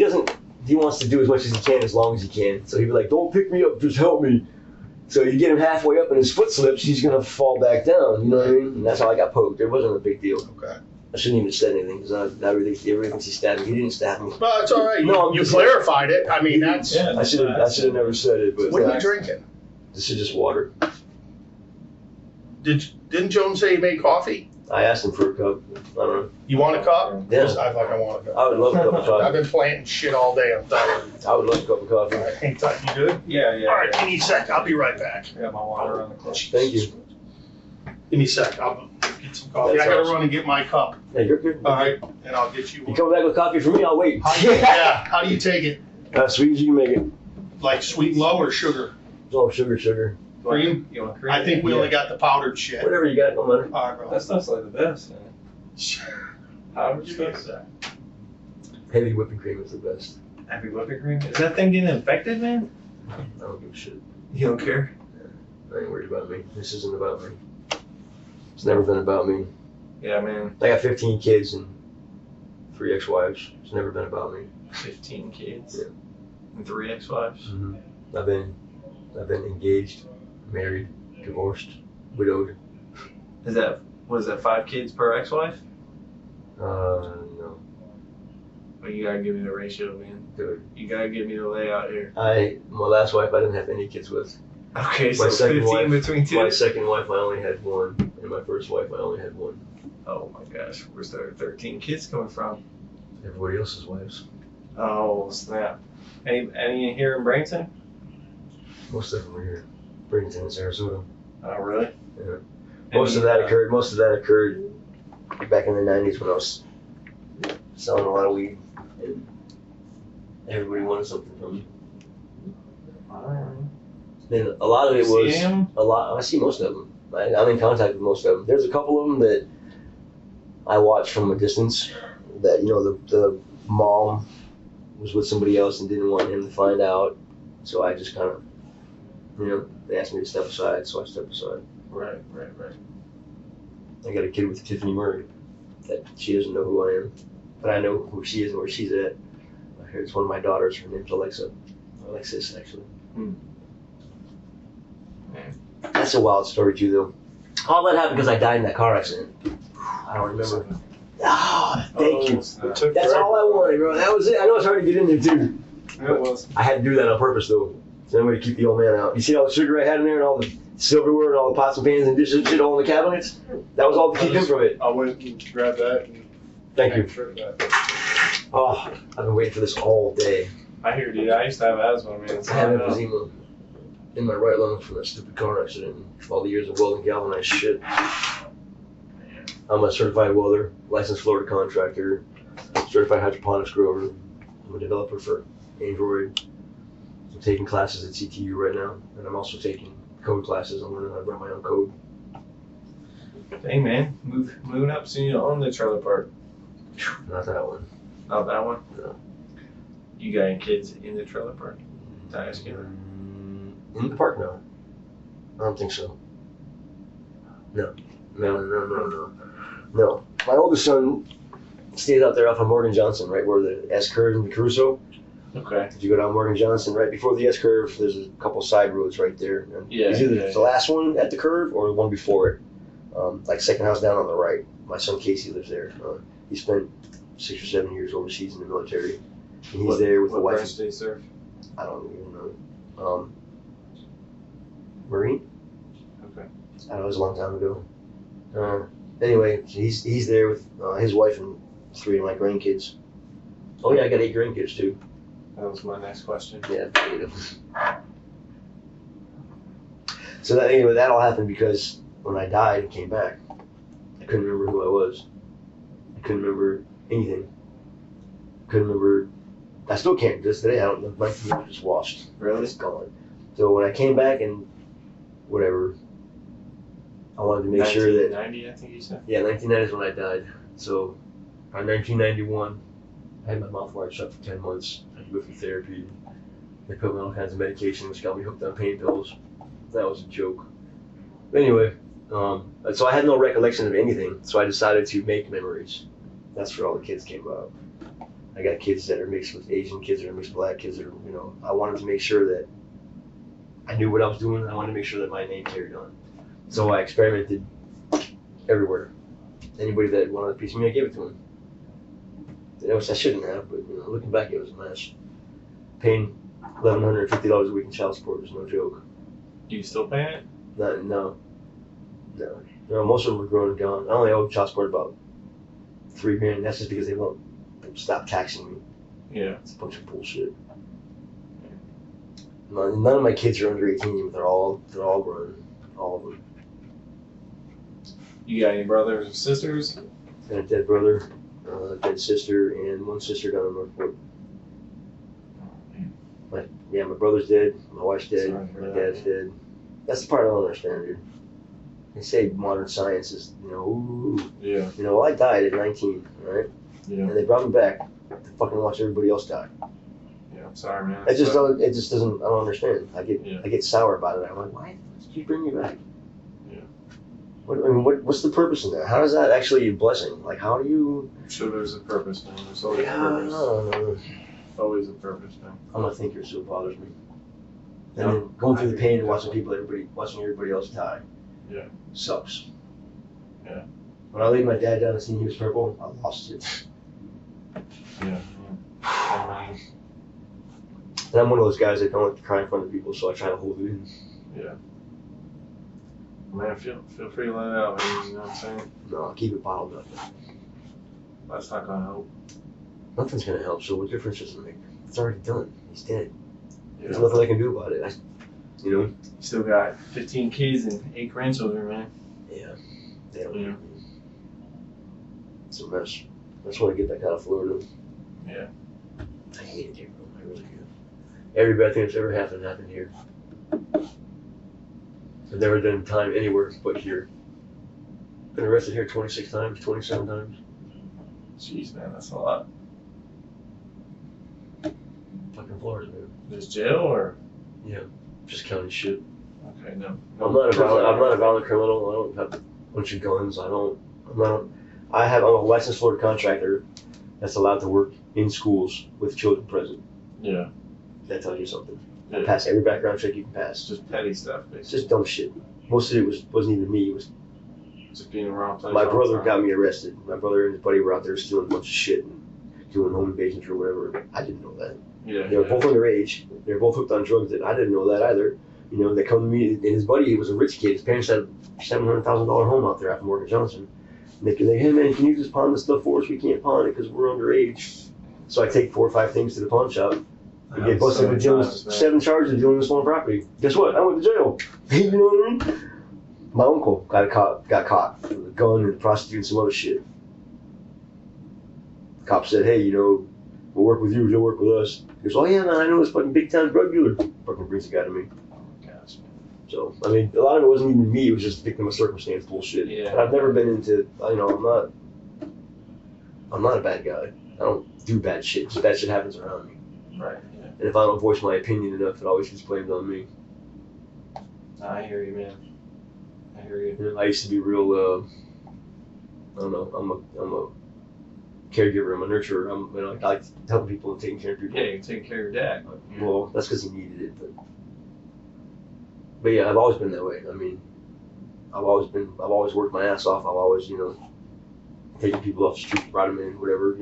he wants to do as much as he can as long as he can. So he'd be like, don't pick me up, just help me. So you get him halfway up and his foot slips, he's going to fall back down. You know what I mean? And that's how I got poked. It wasn't a big deal. Okay. I shouldn't even have said anything because everybody thinks he stabbed me. He didn't stab me. Well, it's all right. No, you clarified it. I mean, that's. Yeah, I should have never said it. But What are you drinking? this is just water. Didn't Jones say he made coffee? I asked him for a cup. I don't know. You want a cup? Yeah. I want a cup. I would love a cup of I've coffee. been planting shit all day. I'm tired. I would love a cup of coffee. All right, hang tight. You good? Yeah, yeah. All right, yeah. give me a sec. I'll be right back. I got my water on the clock. Thank you. Give me a sec. I'll get some coffee. That's I gotta awesome. run and get my cup. Yeah, you're good. All right, and I'll get you You one. come back with coffee for me, I'll wait. Yeah. How do you take it? Sweet as you can make it. Like sweet and low or sugar? Oh, sugar. Cream? You want cream? I think we only got the powdered shit. Whatever you got, no matter. All right, bro. That stuff's like the best, man. Powdered stuff. Heavy whipping cream is the best. Happy whipping cream? Is that thing getting infected, man? I don't give a shit. You don't care? I ain't worried about me. This isn't about me. It's never been about me. Yeah, man. I got 15 kids and 3 ex-wives. It's never been about me. 15 kids. Yeah. And 3 ex-wives. Mm-hmm. I've been engaged, married, divorced, widowed. Was that 5 kids per ex-wife? No. Well, you gotta give me the ratio, man. Dude. You gotta give me the layout here. My last wife I didn't have any kids with. Okay, so My second 15 wife- between 2? My second wife I only had 1, and my first wife I only had 1. Oh my gosh, where's the 13 kids coming from? Everybody else's wives. Oh, snap. Any here in Bradenton? Most of them were here. Bradenton, Sarasota. Oh, really? Yeah. Most of that occurred back in the 90s when I was selling a lot of weed, and everybody wanted something from me. Then a lot of it was I see most of them. I'm in contact with most of them. There's a couple of them that I watch from a distance. That the mom was with somebody else and didn't want him to find out, so I just kind of they asked me to step aside, so I stepped aside. Right. I got a kid with Tiffany Murray that she doesn't know who I am, but I know who she is and where she's at. I heard it's one of my daughters. Her name's Alexis, actually. That's a wild story too, though. All that happened because I died in that car accident. I don't remember. Ah, thank you. That's all I wanted, bro. That was it. I know it's hard to get in there too. It was. I had to do that on purpose, though. So I'm going to keep the old man out. You see all the sugar I had in there and all the silverware and all the pots and pans and dishes and shit all in the cabinets? That was all to keep him from it. I went and grabbed that. And Thank you. Sure that. Oh, I've been waiting for this all day. I hear, dude. I used to have asthma, man. It's I have not enough. emphysema in my right lung from that stupid car accident and all the years of welding galvanized shit. I'm a certified welder, licensed Florida contractor, certified hydroponics grower. I'm a developer for Android. I'm taking classes at CTU right now, and I'm also taking code classes. I'm learning how to write my own code. Hey, man. Moving up soon you own the trailer park. Not that one. Not that one? No. You got any kids in the trailer park? Did I ask you that? In the park, no. I don't think so. No. No. My oldest son stays out there off of Morgan Johnson, right where the S curve in the Caruso. Okay. If you go down Morgan Johnson, right before the S curve, there's a couple side roads right there. And Yeah, it's either yeah, the last one at the curve or the one before it. Like second house down on the right. My son Casey lives there. He spent 6 or 7 years overseas in the military. And he's there with the what wife. branch do you serve? I don't even know. Marine? Okay. I don't know, it was a long time ago. Anyway, he's there with his wife and 3 of my grandkids. Oh yeah, I got 8 grandkids too. That was my next question. Yeah, 8 of them. So that all happened because when I died and came back, I couldn't remember who I was. I couldn't remember anything. Couldn't remember. I still can't. Just today, I don't know. My computer just washed. Really? It's gone. So when I came back and whatever, I wanted to make sure that 1990, I think you said. yeah, 1990 is when I died. So by 1991, I had my mouth wired shut for 10 months. I had to go through therapy. They put me on all kinds of medication, which got me hooked on pain pills. That was a joke. But anyway, so I had no recollection of anything. So I decided to make memories. That's where all the kids came up. I got kids that are mixed with Asian kids that are mixed with black kids that are, I wanted to make sure that I knew what I was doing. I wanted to make sure that my name carried on. So I experimented everywhere. Anybody that wanted a piece of me, I gave it to them. Which I shouldn't have, but looking back, it was a mess. Paying $1,150 a week in child support was no joke. You still paying it? No. Most of them were grown and gone. I only owe child support about $3,000. That's just because they won't stop taxing me. Yeah. It's a bunch of bullshit. None of my kids are under 18, but they're all grown. All of them. You got any brothers or sisters? Got a dead brother, a dead sister, and one sister down in Northport. My brother's dead, my wife's dead, Sorry for my that. dad's dead. That's the part I don't understand, dude. They say modern science is, ooh. Yeah. Well, I died at 19, right? Yeah. And they brought me back to fucking watch everybody else die. Yeah. I'm sorry, man. It just doesn't. I don't understand. I Yeah. get sour about it. I'm like, why did you bring me back? Yeah. What's the purpose in that? How is that actually a blessing? Like, how do you? I'm sure there's a purpose, man. There's always Yeah, a I purpose. don't know. Always a purpose, man. I'm a thinker, so it bothers me. And Yeah. then going through the pain and watching everybody else die. Yeah. Sucks. Yeah. When I laid my dad down and seen he was purple, I lost it. Yeah. And I'm one of those guys that don't like to cry in front of people, so I try to hold it in. Yeah. Man, feel free to let it out, man. You know what I'm saying? No, I'll keep it bottled up. That's not gonna help. Nothing's gonna help, so what difference does it make? It's already done. He's dead. You There's know? nothing I can do about it. You still got 15 kids and 8 grandchildren, man. Yeah. They don't Yeah. need me. It's a mess. I just want to get back out of Florida. Yeah. I hate it here, bro. I really do. Every bad thing that's ever happened here. I've never done time anywhere but here. Been arrested here 26 times, 27 times. Jeez, man, that's a lot. Fucking Florida, man. Just jail or? Just county shit. Okay, no. I'm not a violent criminal. I don't have a bunch of guns. I'm a licensed Florida contractor that's allowed to work in schools with children present. Yeah. That tells you something. I Yeah. pass every background check you can pass. It's just petty stuff, It's basically. just dumb shit. Most of it wasn't even me. It was Just being around place. my all the brother time. got me arrested. My brother and his buddy were out there stealing a bunch of shit and doing home invasions or whatever. I didn't know that. Yeah. They were both underage. They were both hooked on drugs. That I didn't know that either. They come to me, and his buddy was a rich kid. His parents had a $700,000 home out there after Morgan Johnson. And they say, hey man, can you just pawn this stuff for us? We can't pawn it because we're underage. So I take 4 or 5 things to the pawn shop. And get busted with dealing 7 charges of dealing with stolen property. Guess what? I went to jail. You know what I mean? My uncle got caught with a gun and prostituting some other shit. The cop said, hey, we'll work with you, you'll work with us. He goes, oh yeah, man, I know this fucking big time drug dealer. Fucking brings the guy to me. Gosh, man. So, I mean, a lot of it wasn't even me, it was just victim of circumstance bullshit. Yeah. And I've never been into, I'm not a bad guy. I don't do bad shit. Just bad shit happens around me. Right. Yeah. And if I don't voice my opinion enough, it always gets blamed on me. I hear you, man. I hear you. I used to be real, I'm a caregiver, I'm a nurturer. I like helping people and taking care of people. Yeah, you're taking care of your dad. Well, that's because he needed it. But yeah, I've always been that way. I mean, I've always worked my ass off. I've always, taken people off the street, brought them in, whatever,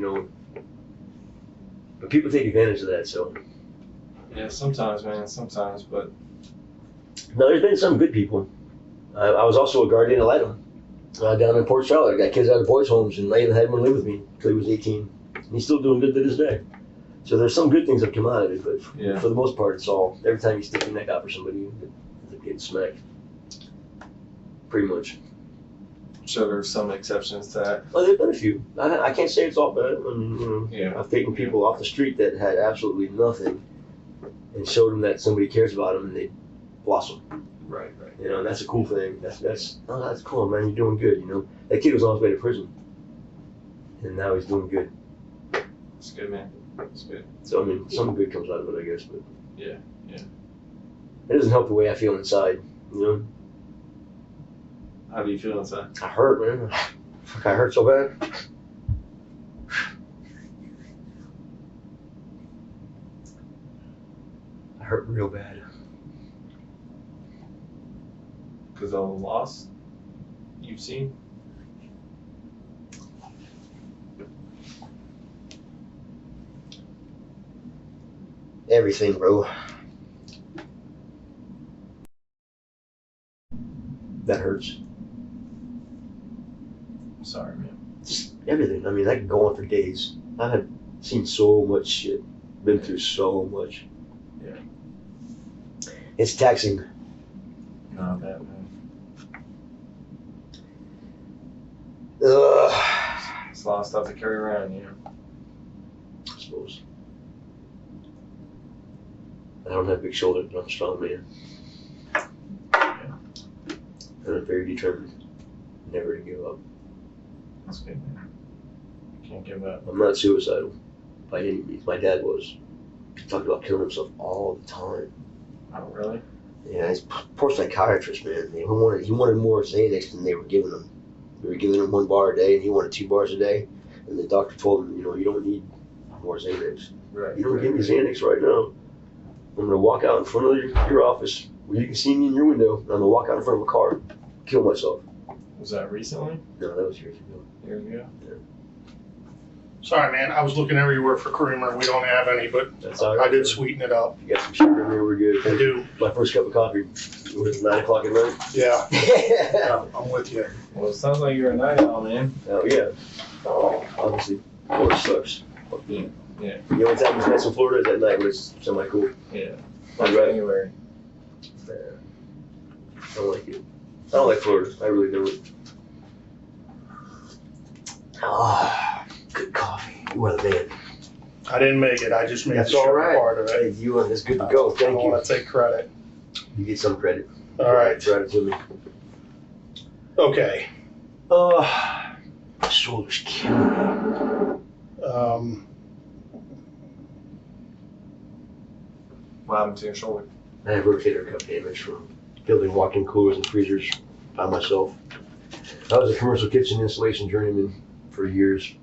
But people take advantage of that, so. Yeah, sometimes, man. Sometimes, but No, there's been some good people. I was also a guardian ad litem down in Port Charlotte. I got kids out of boys' homes and had one live with me until he was 18. And he's still doing good to this day. So there's some good things that come out of it, but Yeah. for the most part, it's all, every time you stick your neck out for somebody, it's getting smacked. Pretty much. sure there's some exceptions to that. Well, there's been a few. I can't say it's all bad. I mean, Yeah. I've taken people off the street that had absolutely nothing and showed them that somebody cares about them, and they blossom. Right. And that's a cool thing. That's cool, man. You're doing good. That kid was on his way to prison, and now he's doing good. It's good, man. It's good. So I mean, some good comes out of it, I guess. But Yeah. it doesn't help the way I feel inside. How do you feel inside? I hurt, man. Fuck, I hurt so bad. I hurt real bad. Because of the loss you've seen? Everything, bro. That hurts. I'm sorry, man. Just everything. I mean, I could go on for days. I have seen so much shit. Been through so much. Yeah. It's taxing. Not that, man. It's a lot of stuff to carry around, I suppose. I don't have big shoulders, but I'm a strong man. And I'm very determined never to give up. That's good, man. Can't give up. I'm not suicidal by any means. My dad was. He talked about killing himself all the time. Oh, really? Yeah, he's poor psychiatrist, man. He wanted more Xanax than they were giving him. They were giving him 1 bar a day, and he wanted 2 bars a day. And the doctor told him, you don't need more Xanax. Right. You don't give me Xanax right now. I'm going to walk out in front of your office where you can see me in your window. And I'm going to walk out in front of a car, kill myself. Was that recently? No, that was years ago. Years ago? Sorry, man. I was looking everywhere for creamer. We don't have any, but That's all right. I did sweeten it up. If you got some sugar in there, we're good. I do. My first cup of coffee was 9 o'clock at night. Yeah, Yeah. I'm with you. Well, it sounds like you're a night owl, man. Oh, yeah. Obviously, Florida sucks. Yeah. The only time it's nice in Florida is at night when it's semi-cool. Yeah. I'd rather- January. I don't like it. I don't like Florida. I really don't. Ah, good coffee. You are the man. I didn't make it. I just made That's the all sugar right. part of it. Hey, you are. It's good to go. I Thank don't you. want to take credit. You get some credit. All right. Try it to me. Okay. My shoulder's killing me. What happened to your shoulder? I have rotator cuff damage from building walk-in coolers and freezers by myself. I was a commercial kitchen installation journeyman for years,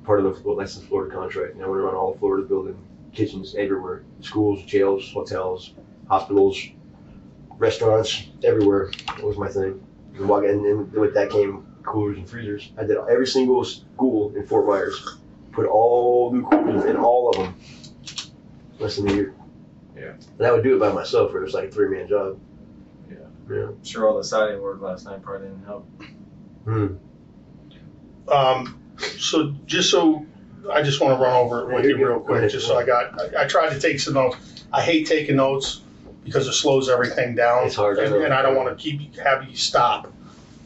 part of the licensed Florida contract. And I went around all of Florida building kitchens everywhere, schools, jails, hotels, hospitals, restaurants, everywhere. That was my thing. And with that came coolers and freezers. I did every single school in Fort Myers, put all new coolers in all of them. Less than a year. Yeah. And I would do it by myself, or it was like a 3-man job. Yeah. I'm sure all the siding work last night probably didn't help. So I just want to run over it with you real quick, just so I tried to take some notes. I hate taking notes because it slows everything down. It's hard. And I don't want to have you stop.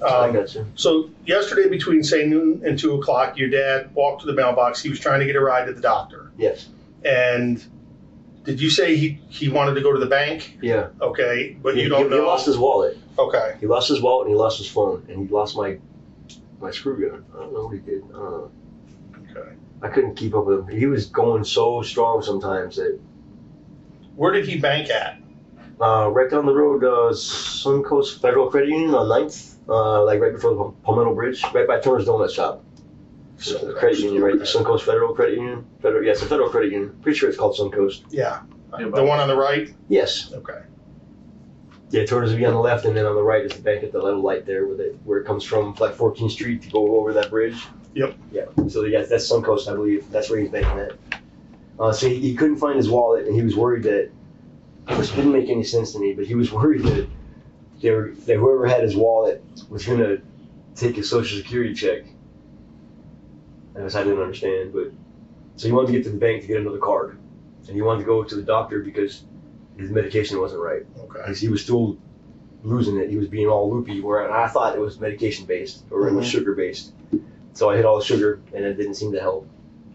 I got you. So yesterday between say noon and 2 o'clock, your dad walked to the mailbox. He was trying to get a ride to the doctor. Yes. And did you say he wanted to go to the bank? Yeah. Okay, but He you don't know. He lost his wallet. Okay. He lost his wallet and he lost his phone and he lost my screw gun. I don't know what he did. I don't know. Okay. I couldn't keep up with him. He was going so strong sometimes that Where did he bank at? right down the road, Suncoast Federal Credit Union on 9th, like right before the Palmetto Bridge, right by Turner's Donut Shop. The credit union, right? The Suncoast Federal Credit Union. Yeah, it's a federal credit union. Pretty sure it's called Suncoast. Yeah. Yeah, The one on the right? Yes. Okay. Yeah, Turner's will be on the left, and then on the right is the bank at the little light there, where it comes from, like 14th Street to go over that bridge. Yep. Yeah. So yeah, that's Suncoast, I believe. That's where he's banking at. So he couldn't find his wallet, and he was worried that, which didn't make any sense to me, but he was worried that whoever had his wallet was going to take his Social Security check. I didn't understand, but so he wanted to get to the bank to get another card, and he wanted to go to the doctor because his medication wasn't right. Okay. Because he was still losing it. He was being all loopy, where I thought it was medication based or it was sugar based. So I hit all the sugar, and it didn't seem to help.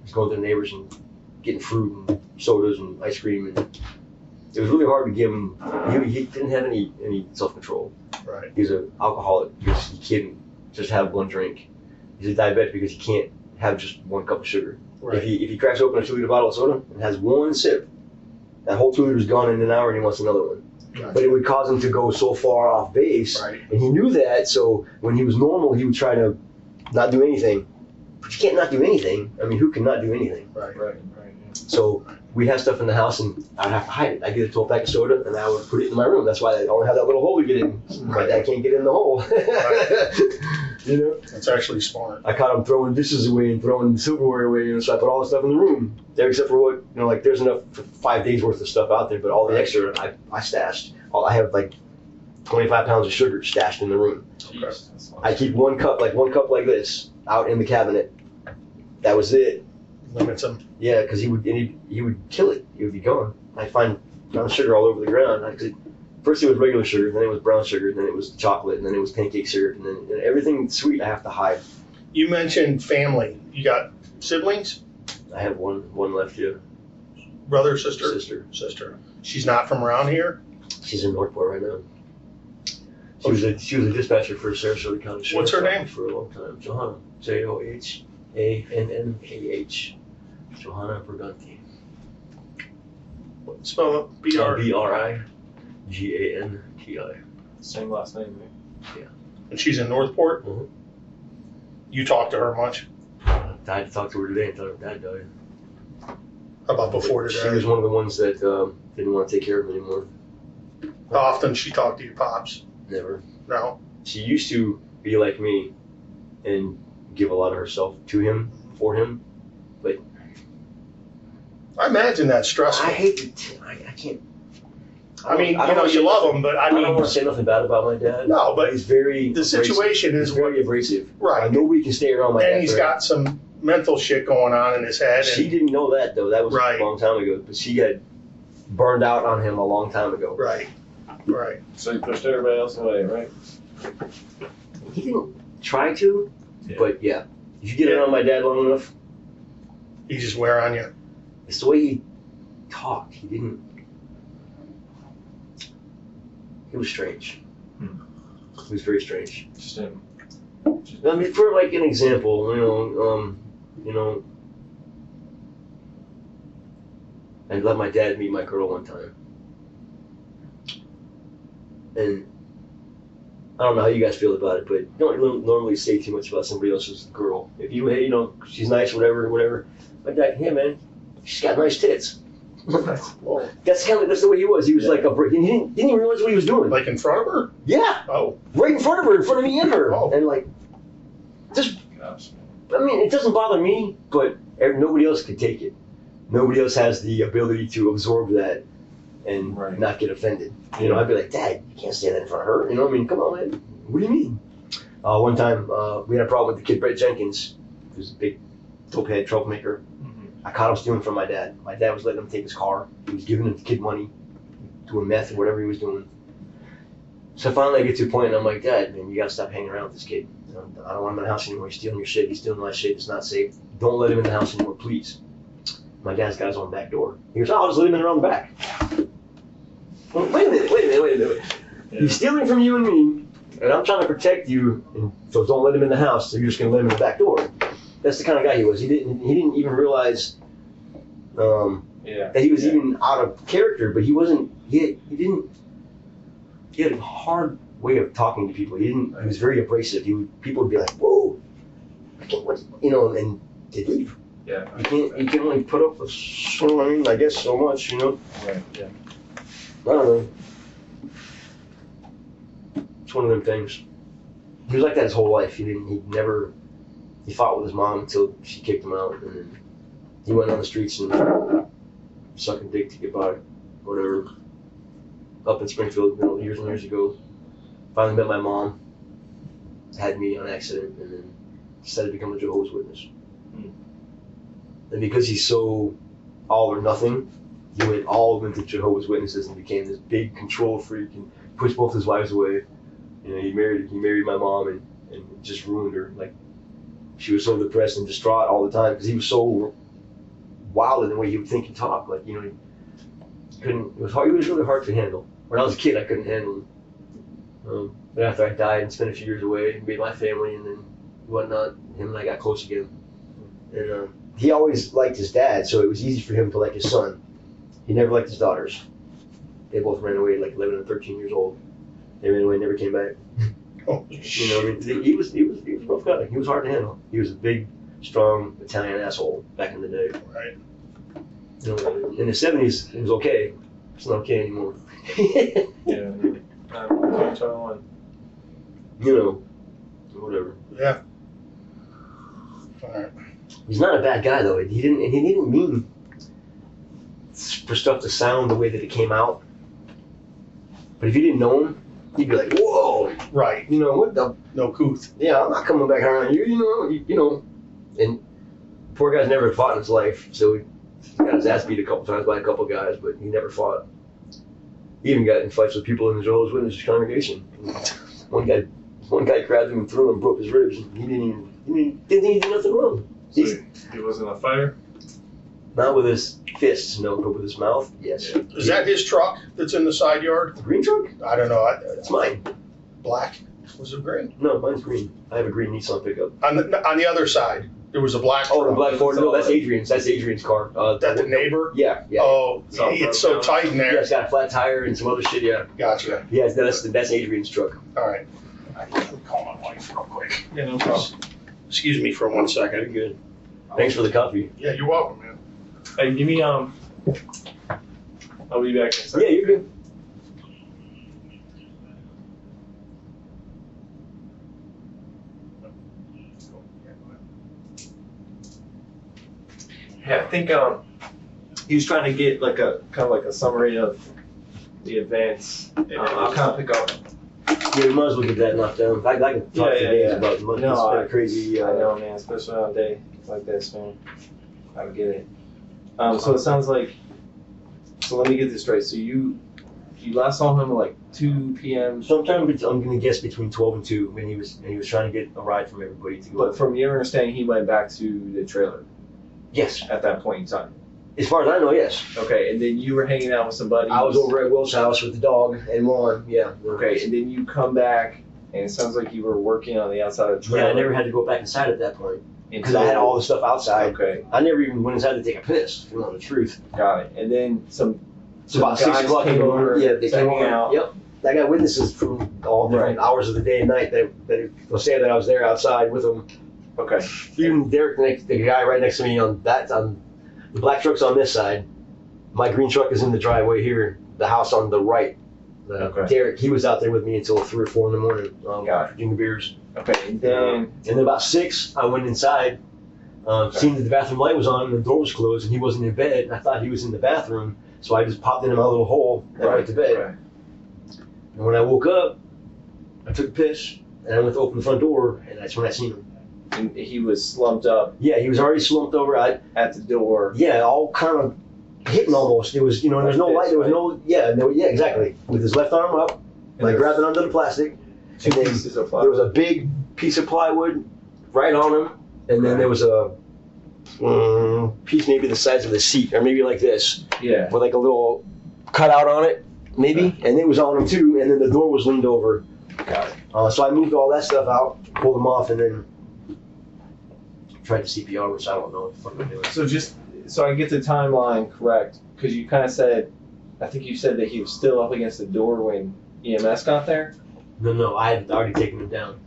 He's going to the neighbors and getting fruit and sodas and ice cream, and it was really hard to give him. He didn't have any self control. Right. He's an alcoholic because he can't just have one drink. He's a diabetic because he can't have just one cup of sugar. Right. If he cracks open a 2-liter bottle of soda and has one sip, that whole 2 liters gone in an hour, and he wants another one. Gotcha. But it would cause him to go so far off base, Right. and he knew that. So when he was normal, he would try to not do anything. But you can't not do anything. I mean, who can not do anything? Right. Right. Yeah. So we'd have stuff in the house, and I'd have to hide it. I'd get a 12-pack of soda, and I would put it in my room. That's why I only have that little hole to get in. My dad can't get in the hole. You know? That's actually smart. I caught him throwing dishes away and throwing silverware away, and so I put all the stuff in the room there, except for what, like there's enough for 5 days worth of stuff out there, but all the extra I stashed. I have like 25 pounds of sugar stashed in the room. Jeez, that's I keep one cup like this out in the cabinet. That was it. Limits them. Yeah, because he would kill it. He would be gone. I find brown sugar all over the ground. First it was regular sugar, then it was brown sugar, then it was chocolate, and then it was pancake syrup, and then everything sweet I have to hide. You mentioned family. You got siblings? I have one left here. Brother, sister? Sister. She's not from around here? She's in Northport right now. She was a dispatcher for Sarasota County Sheriff's What's her name? Office for a long time. Johanna. Johannah. Johanna Briganti. Spell it. B-R. Briganti. same last name, right? And she's in Northport? Mhm. You talk to her much? I had to talk to her today until her dad died. How about before She today? was one of the ones that didn't want to take care of him anymore. How often she talked to your pops? Never. No? She used to be like me and give a lot of herself to him, for him. I imagine that's stressful. I hate to. I can't. I mean, I don't wanna you say love nothing- him, but I don't want to say nothing bad about my dad. No, but he's very. the abrasive. situation He's is very abrasive. right. Nobody can stay around my dad. And he's forever. got some mental shit going on in his head. She And, didn't know that though. That was Right. a long time ago. But she had burned out on him a long time ago. right. Right. So you pushed everybody else away, right? He didn't try to, Yeah. but yeah, if you get around my dad long enough, He just wear on you. it's the way he talked. He didn't. He was strange. He was very strange. Just him. I mean, for like an example, I let my dad meet my girl one time, and I don't know how you guys feel about it, but don't normally say too much about somebody else's girl. If you, hey, she's nice, whatever. My dad, hey man, she's got nice tits. Well, That's the way he was. He was like a brick. He didn't even realize what he was doing. like in front of her? Yeah, Oh, right in front of her, in front of me and her, Oh. and like, just. Gosh. I mean, it doesn't bother me, but nobody else could take it. Nobody else has the ability to absorb that and Right. not get offended. I'd be like, Dad, you can't stand that in front of her. I mean, come on, man. What do you mean? One time, we had a problem with the kid, Brett Jenkins, who's a big dope-head troublemaker. I caught him stealing from my dad. My dad was letting him take his car. He was giving the kid money, doing meth or whatever he was doing. So finally I get to a point and I'm like, Dad, man, you gotta stop hanging around with this kid. I don't want him in the house anymore. He's stealing your shit. He's stealing my shit. It's not safe. Don't let him in the house anymore, please. My dad's got his own back door. He goes, I'll just let him in around the back. Well, wait a minute. Yeah. He's stealing from you and me, and I'm trying to protect you, and so don't let him in the house. So you're just gonna let him in the back door. That's the kind of guy he was. He didn't even realize Yeah. that he was even out of character, but he wasn't. He had a hard way of talking to people. He was very abrasive. People would be like, "Whoa, I can't," and they'd leave. Yeah. You can only put up with I guess so much, Right. Yeah. I don't know. It's one of them things. He was like that his whole life. He fought with his mom until she kicked him out, and then he went on the streets and sucking dick to get by, whatever. Up in Springfield, years and years ago. Finally met my mom, had me on accident, and then decided to become a Jehovah's Witness. And because he's so all or nothing, he went all into Jehovah's Witnesses and became this big control freak and pushed both his wives away. You know, he married my mom and just ruined her. Like, she was so depressed and distraught all the time because he was so wild in the way he would think and talk. Like, you know, he couldn't. It was hard. He was really hard to handle. When I was a kid, I couldn't handle him. But after I died and spent a few years away, made my family and then whatnot, him and I got close again. And he always liked his dad, so it was easy for him to like his son. He never liked his daughters. They both ran away at like 11 and 13 years old. They ran away, never came back. Oh, You know, I mean, he was a rough guy. He was hard to handle. He was a big, strong Italian asshole back in the day. right. You know, in the 70s, it was okay. It's not okay anymore. Yeah. I'm totally You know, whatever. Yeah. All right. He's not a bad guy though. He didn't mean for stuff to sound the way that it came out. But if you didn't know him, you'd be like, whoa, Right. you know what the? No couth. Yeah, I'm not coming back around you. You know. And poor guy's never fought in his life, so he got his ass beat a couple times by a couple guys, but he never fought. He even got in fights with people in the Jehovah's Witness congregation. One guy grabbed him and threw him and broke his ribs. And he didn't think he did nothing wrong. So he wasn't a fighter? Not with his fists, no, but with his mouth, yes. Yeah. Is that his truck that's in the side yard? The green truck? I don't know. It's mine. Black. Was it green? No, mine's green. I have a green Nissan pickup. On the other side, there was a black Oh, the truck. black Ford? No, that's Adrian's. That's Adrian's car. That the neighbor? Yeah. Oh, It's all it's so broke down. tight in Yeah, there. it's got a flat tire and some other shit, yeah. Gotcha. Yeah, that's Adrian's truck. All right. I can call my wife real quick. Yeah, no problem. Excuse me for 1 Very second. good. Thanks for the coffee. Yeah, you're welcome, man. Hey, give me I'll be back in a second. Yeah, you're good. Yeah, I think he was trying to get like a kind of like a summary of the events. I'll kind of pick up. Yeah, we might as well get that knocked down. I can talk for days about it. No, It's been a crazy. I know, man, especially on a day like this, man. I get it. So it sounds like. So let me get this straight. So you last saw him at like 2 p.m. Sometime I'm gonna guess between 12 and 2 when he was trying to get a ride from everybody to go. But from your understanding, he went back to the trailer Yes, at that point in time. as far as I know, yes. Okay, and then you were hanging out with somebody. I was over at Will's house with the dog and Juan. Yeah. Okay, and then you come back, and it sounds like you were working on the outside of the trailer. Yeah, I never had to go back inside at that point because until- I had all the stuff outside. Okay, I never even went inside to take a piss. If you want the truth. got it. And then some It's about 6 guys o'clock in came the morning. over Yeah, they to came hang over. out. Yep. I got witnesses from all different hours of the day and night that will say that I was there outside with them. Okay, Even Derek, the guy right next to me on the black truck's on this side. My green truck is in the driveway here. The house on the right. Okay. Derek, he was out there with me until 3 or 4 in the morning, Got it. drinking beers. okay, and then And then about 6, I went inside, seen that the bathroom light was on and the door was closed, and he wasn't in bed. And I thought he was in the bathroom, so I just popped into my little hole and went to bed. Right. And when I woke up, I took a piss, and I went to open the front door, and that's when I seen him. And he was slumped up Yeah, he was already slumped over. at the door. Yeah, all kind of hitting almost. It was, there's no light. There was no, yeah, exactly. With his left arm up, like grabbing onto the plastic. Two And then pieces of there was a big piece of plywood right on him, and then there was a piece maybe the size of the seat, or maybe like this, Yeah. with like a little cutout on it, maybe, and it was on him too, and then the door was leaned over. Got it. So I moved all that stuff out, pulled them off, and then tried to CPR, which I don't know what the fuck I'm doing. So I get the timeline correct, because you kind of said, I think you said that he was still up against the door when EMS got there. No, I had already taken him down.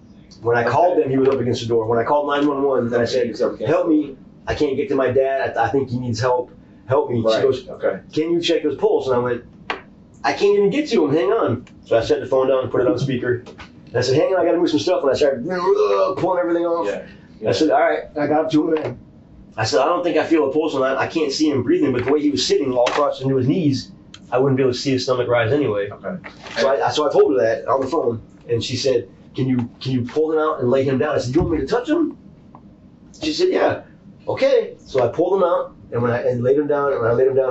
When I called them, he was up against the door. When I called 911, then I said, He was up against help the me, I can't get to my dad, I think he needs help, help me. door. She Right. goes, Okay. can you check his pulse? And I went, I can't even get to him, hang on. So I set the phone down and put it on speaker. And I said, hang on, I gotta move some stuff. And I started pulling everything off. Yeah. I said, all right, I got up to him. And I said, I don't think I feel a pulse on that. I can't see him breathing, but the way he was sitting all across into his knees, I wouldn't be able to see his stomach rise anyway. Okay. So I told her that on the phone, and she said, can you pull him out and lay him down? I said, you want me to touch him? She said, yeah. Okay. So I pulled him out, and when I laid him down,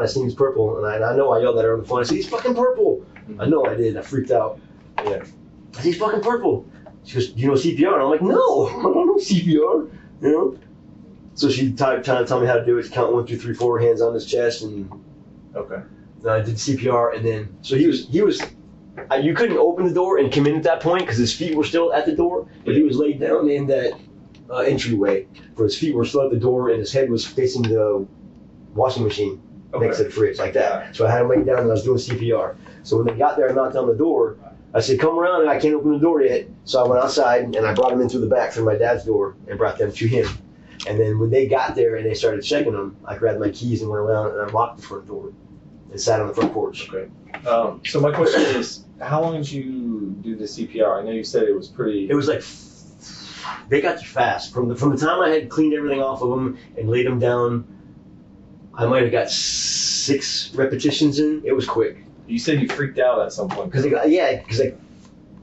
I seen he's purple, and I know I yelled at her on the phone. I said, he's fucking purple. I know I did. I freaked out. Yeah. I said, he's fucking purple. She goes, do you know CPR? And I'm like, no, I don't know CPR. You know? So she trying to tell me how to do it. Count 1, 2, 3, 4, hands on his chest, and Okay. I did CPR, and then so he was. You couldn't open the door and come in at that point because his feet were still at the door, but he was laid down in that entryway where his feet were still at the door and his head was facing the washing machine next to the fridge, like that. So I had him laid down and I was doing CPR. So when they got there and knocked on the door, I said, come around, and I can't open the door yet. So I went outside and I brought him in through the back through my dad's door and brought them to him. And then when they got there and they started checking him, I grabbed my keys and went around and unlocked the front door and sat on the front porch. Okay. So my question is, how long did you do the CPR? I know you said it was pretty. It was like, they got there fast. From the time I had cleaned everything off of them and laid them down, I might have got 6 repetitions in. It was quick. You said you freaked out at some point. Because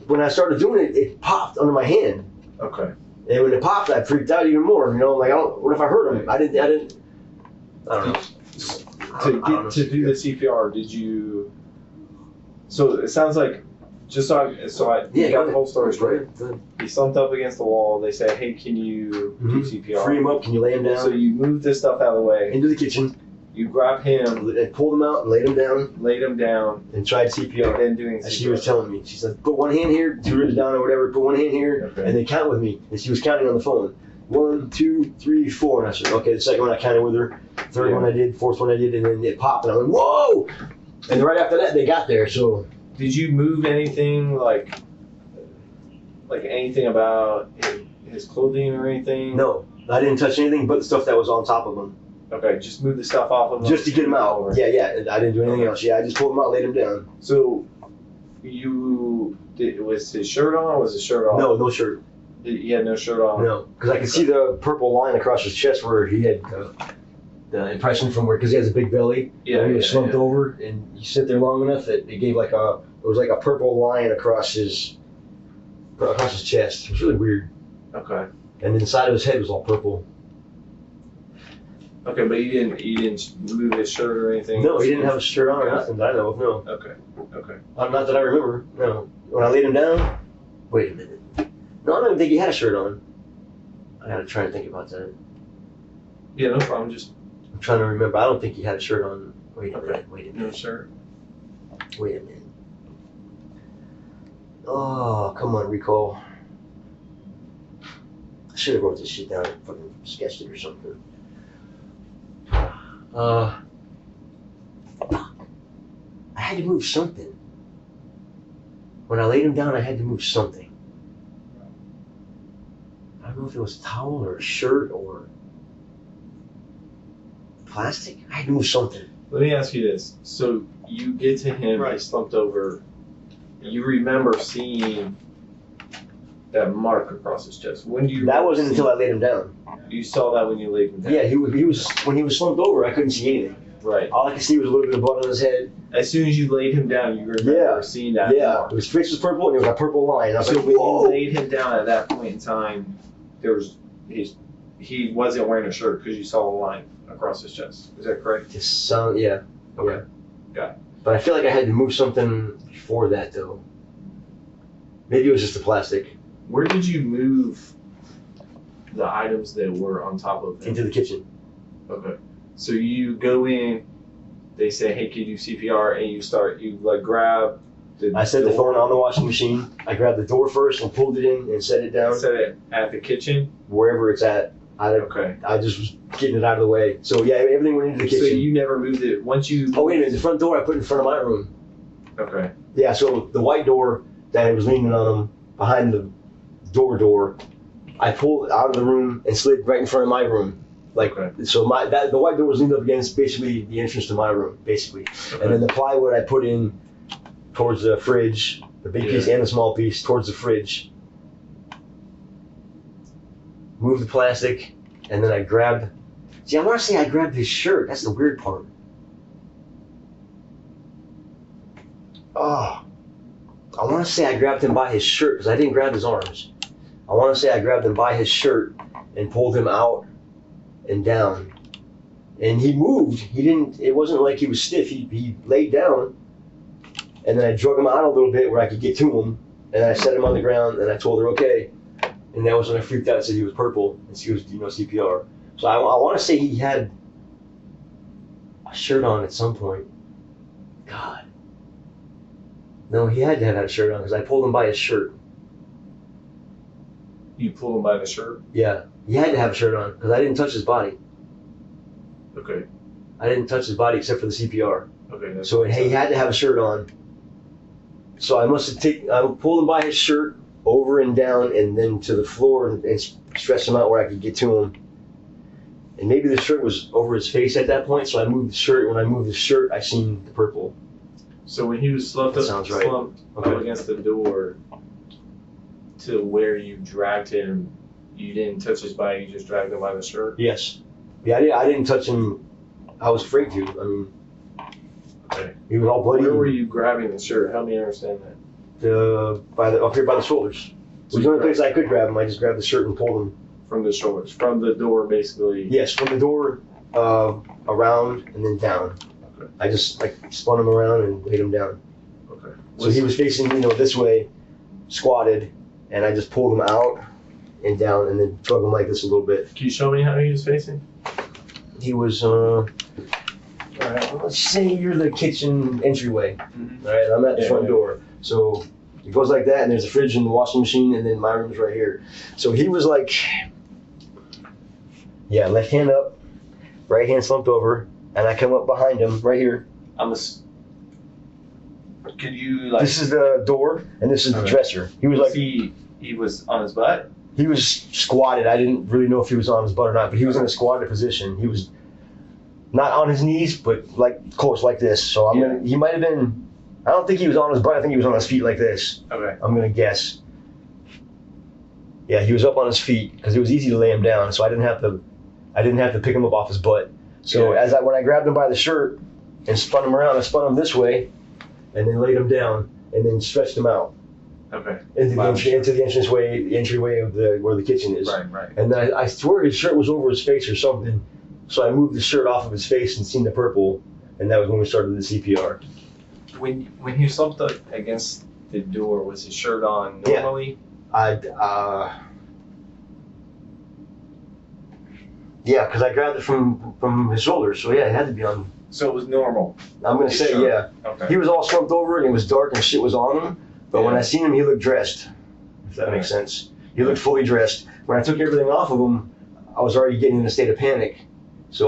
when I started doing it, it popped under my hand. Okay. And when it popped, I freaked out even more. You know, like, what if I hurt him? I don't know. To do the CPR, did you? So it sounds like, just so I Yeah, got the whole story straight. Go ahead. He slumped up against the wall. They say, "Hey, can you do CPR?" Free him up. Can you lay him down? So you moved this stuff out of the way. Into the kitchen. You grabbed him, And pulled him out and laid him down laid him down, and tried and CPR. then doing As CPR. she was telling me, she said, put one hand here, 2 ribs down or whatever, put one hand here, Okay. and then count with me. And she was counting on the phone. 1, 2, 3, 4. And I said, okay, the second one I counted with her. Third one I did, fourth one I did, and then it popped, and I went, whoa! And right after that, they got there, so. Did you move anything like anything about his clothing or anything? No, I didn't touch anything but the stuff that was on top of him. Okay, just move the stuff off of him. Just to get him out. Yeah, I didn't do anything else. Yeah, I just pulled him out, laid him down. So, was his shirt on or was his shirt off? No shirt. He had no shirt on? No, because I could see the purple line across his chest where he had the impression from where, because he has a big belly. Yeah, and he was yeah, slumped yeah. over, and you sit there long enough that it gave it was like a purple line across his chest. It was really weird. Okay. And then the side of his head was all purple. Okay, but you didn't move his shirt or anything? No, he didn't have a shirt on or nothing that I know of, no. Okay. Not that I remember, no. When I laid him down, wait a minute. No, I don't even think he had a shirt on. I gotta try and think about that. Yeah, no problem. Just I'm trying to remember. I don't think he had a shirt on. Wait a Okay. minute. no shirt. Wait a minute. Oh, come on, recall. I should have wrote this shit down and fucking sketched it or something. I had to move something. When I laid him down, I had to move something. I don't know if it was a towel or a shirt or plastic. I had to move something. Let me ask you this. So you get to him, Right. he's slumped over. You remember seeing that mark across his chest. When do you? That wasn't until I laid him down. You saw that when you laid him down. Yeah, he was when he was slumped over. I couldn't see anything. Right. All I could see was a little bit of blood on his head. As soon as you laid him down, you remember Yeah. seeing that Yeah, mark. his face was purple and there was a purple line. I was So like, when whoa! you laid him down at that point in time, he wasn't wearing a shirt because you saw a line across his chest. Is that correct? Just sound, yeah. Okay. Yeah. Got it. But I feel like I had to move something before that though. Maybe it was just the plastic Where did you move the items that were on top of him? into the kitchen. Okay. So you go in, they say, hey, can you do CPR? And you grab I set the door, phone on the washing machine. I grabbed the door first and pulled it in and set it down set it at the kitchen. wherever it's at. Okay. I just was getting it out of the way. So yeah, everything went into the kitchen. So you never moved it once you. Oh wait a minute, the front door I put in front of my room. Okay. Yeah, so the white door that I was leaning on him behind the door, I pulled out of the room and slid right in front of my room. So the white door was leaned up against basically the entrance to my room, basically. And then the plywood I put in towards the fridge, the big piece and the small piece towards the fridge. Moved the plastic, and then I grabbed. See, I want to say I grabbed his shirt. That's the weird part. Oh, I want to say I grabbed him by his shirt because I didn't grab his arms. I want to say I grabbed him by his shirt and pulled him out and down. And he moved. He didn't. It wasn't like he was stiff. He laid down, And then I drug him out a little bit where I could get to him. And I set him on the ground and I told her, okay. And that was when I freaked out and said he was purple and she was, CPR. So I want to say he had a shirt on at some point. God. No, he had to have had a shirt on because I pulled him by his shirt. You pulled him by the shirt? Yeah, he had to have a shirt on because I didn't touch his body. Okay. I didn't touch his body except for the CPR. Okay. So he had to have a shirt on. So I must have I pulled him by his shirt over and down and then to the floor and stretched him out where I could get to him. And maybe the shirt was over his face at that point, so I moved the shirt. When I moved the shirt, I seen the purple. So when he was slumped up against the door to where you dragged him, you didn't touch his body, you just dragged him by the shirt? Yes. Yeah, I didn't touch him. I was afraid to. I mean, okay. He was all bloody. Where were you grabbing the shirt? Help me understand that. Up here by the shoulders. It was the only place I could grab him. I just grabbed the shirt and pulled him. From the shoulders, from the door, basically. Yes, from the door, around and then down. Okay. I just spun him around and laid him down. Okay. So he was facing, this way, squatted, and I just pulled him out and down and then drug him like this a little bit. Can you show me how he was facing? He was, let's say you're the kitchen entryway. Mm-hmm. All right, I'm at the front door. So it goes like that, and there's a fridge and the washing machine, and then my room's right here. So he was left hand up, right hand slumped over, and I come up behind him right here. Could you This is the door, and this is the dresser. He was he was on his butt? He was squatted. I didn't really know if he was on his butt or not, but he was in a squatted position. He was not on his knees, but close like this. So he might have been. I don't think he was on his butt. I think he was on his feet like this. Okay. I'm gonna guess. Yeah, he was up on his feet because it was easy to lay him down, so I didn't have to pick him up off his butt. So when I grabbed him by the shirt and spun him around, I spun him this way, and then laid him down, and then stretched him out. Okay. Into the entryway of where the kitchen is. Right. And then I swear his shirt was over his face or something, so I moved the shirt off of his face and seen the purple, and that was when we started the CPR. When he slumped up against the door, was his shirt on normally? Yeah, because I grabbed it from his shoulders, so yeah, it had to be on. So it was normal. I'm gonna say shirt. yeah. Okay. He was all slumped over and it was dark and shit was on him, but when I seen him, he looked dressed. If that makes sense, he looked fully dressed. When I took everything off of him, I was already getting in a state of panic. So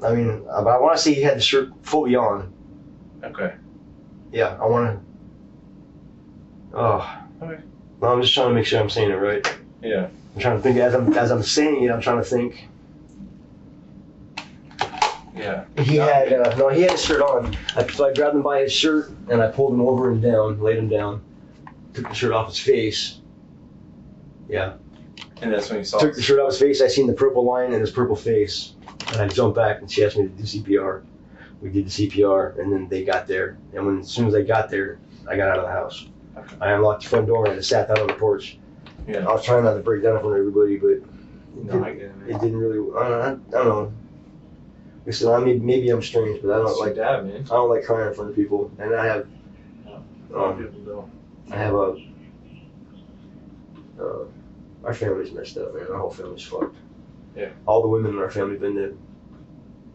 but I want to say he had the shirt fully on. Okay. Yeah, I want to. Oh. Okay. No, I'm just trying to make sure I'm saying it right. Yeah. I'm trying to think as I'm saying it. I'm trying to think. Yeah. He had his shirt on. So I grabbed him by his shirt and I pulled him over and down, laid him down, took the shirt off his face. Yeah. And that's when you saw. Took the shirt off his face. I seen the purple line and his purple face, and I jumped back and she asked me to do CPR. We did the CPR, and then they got there. And as soon as they got there, I got out of the house. Okay. I unlocked the front door and I sat down on the porch. Yeah. I was trying not to break down in front of everybody, but I get it. it didn't really. I don't know. Listen, maybe I'm strange, but I don't like that, man. I don't like crying in front of people, and I have. I have our family's messed up, man. Our whole family's fucked. Yeah. All the women in our family have been to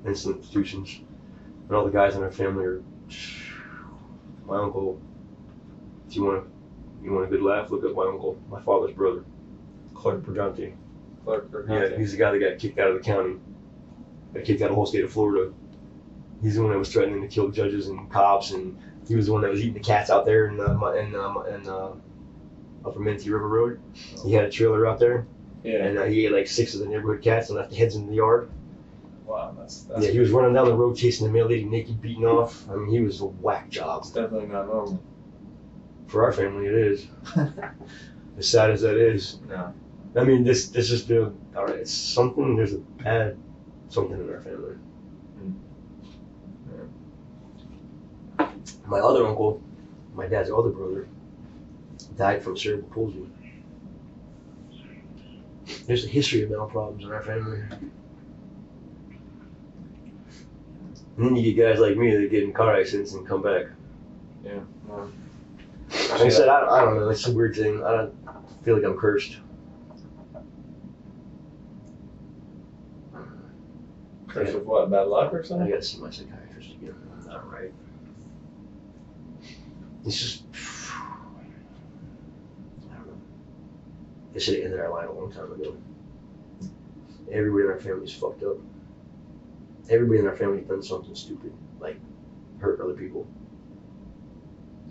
mental institutions, and all the guys in our family are. My uncle. If you want a good laugh, look up my uncle, my father's brother, Clark Briganti. Yeah, he's the guy that got kicked out of the county. Got kicked out of the whole state of Florida. He's the one that was threatening to kill judges and cops, and he was the one that was eating the cats out there in Upper Manatee River Road. He had a trailer out there, and he ate 6 of the neighborhood cats and left the heads in the yard. Wow, that's yeah, he was running down the road chasing the male lady naked, beating off. I mean, he was a whack job. It's definitely not normal. For our family, it is. As sad as that is. No. I mean, this is the alright. It's something. There's a bad something in our family. Yeah. My other uncle, my dad's other brother, died from cerebral palsy. There's a history of mental problems in our family. And then you get guys like me that get in car accidents and come back. Yeah. No. Like I said, I don't know. It's a weird thing. I don't feel like I'm cursed. Cursed with what? Bad luck or I something? gotta see my psychiatrist again. I'm not right. It's just, I don't know. They should have ended our line a long time ago. Everybody in our family's fucked up. Everybody in our family's done something stupid, like hurt other people.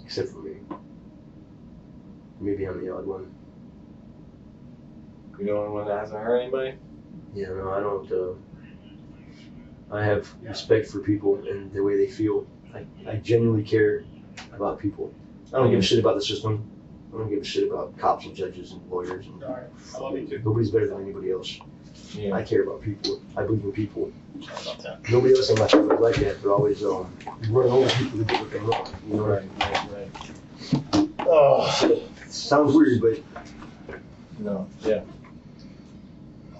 Except for me. Maybe I'm the odd one. You the only one that hasn't hurt anybody? Yeah, no, I don't, I have respect for people and the way they feel. I genuinely care about people. I don't give a shit about the system. I don't give a shit about cops and judges and lawyers. And All right. I love you too. nobody's better than anybody else. Yeah. I care about people. I believe in people. Sorry about that. Nobody else in my family is like that. They're always running over people to get what they want. You know, Right. Oh, sounds weird, but No. Yeah.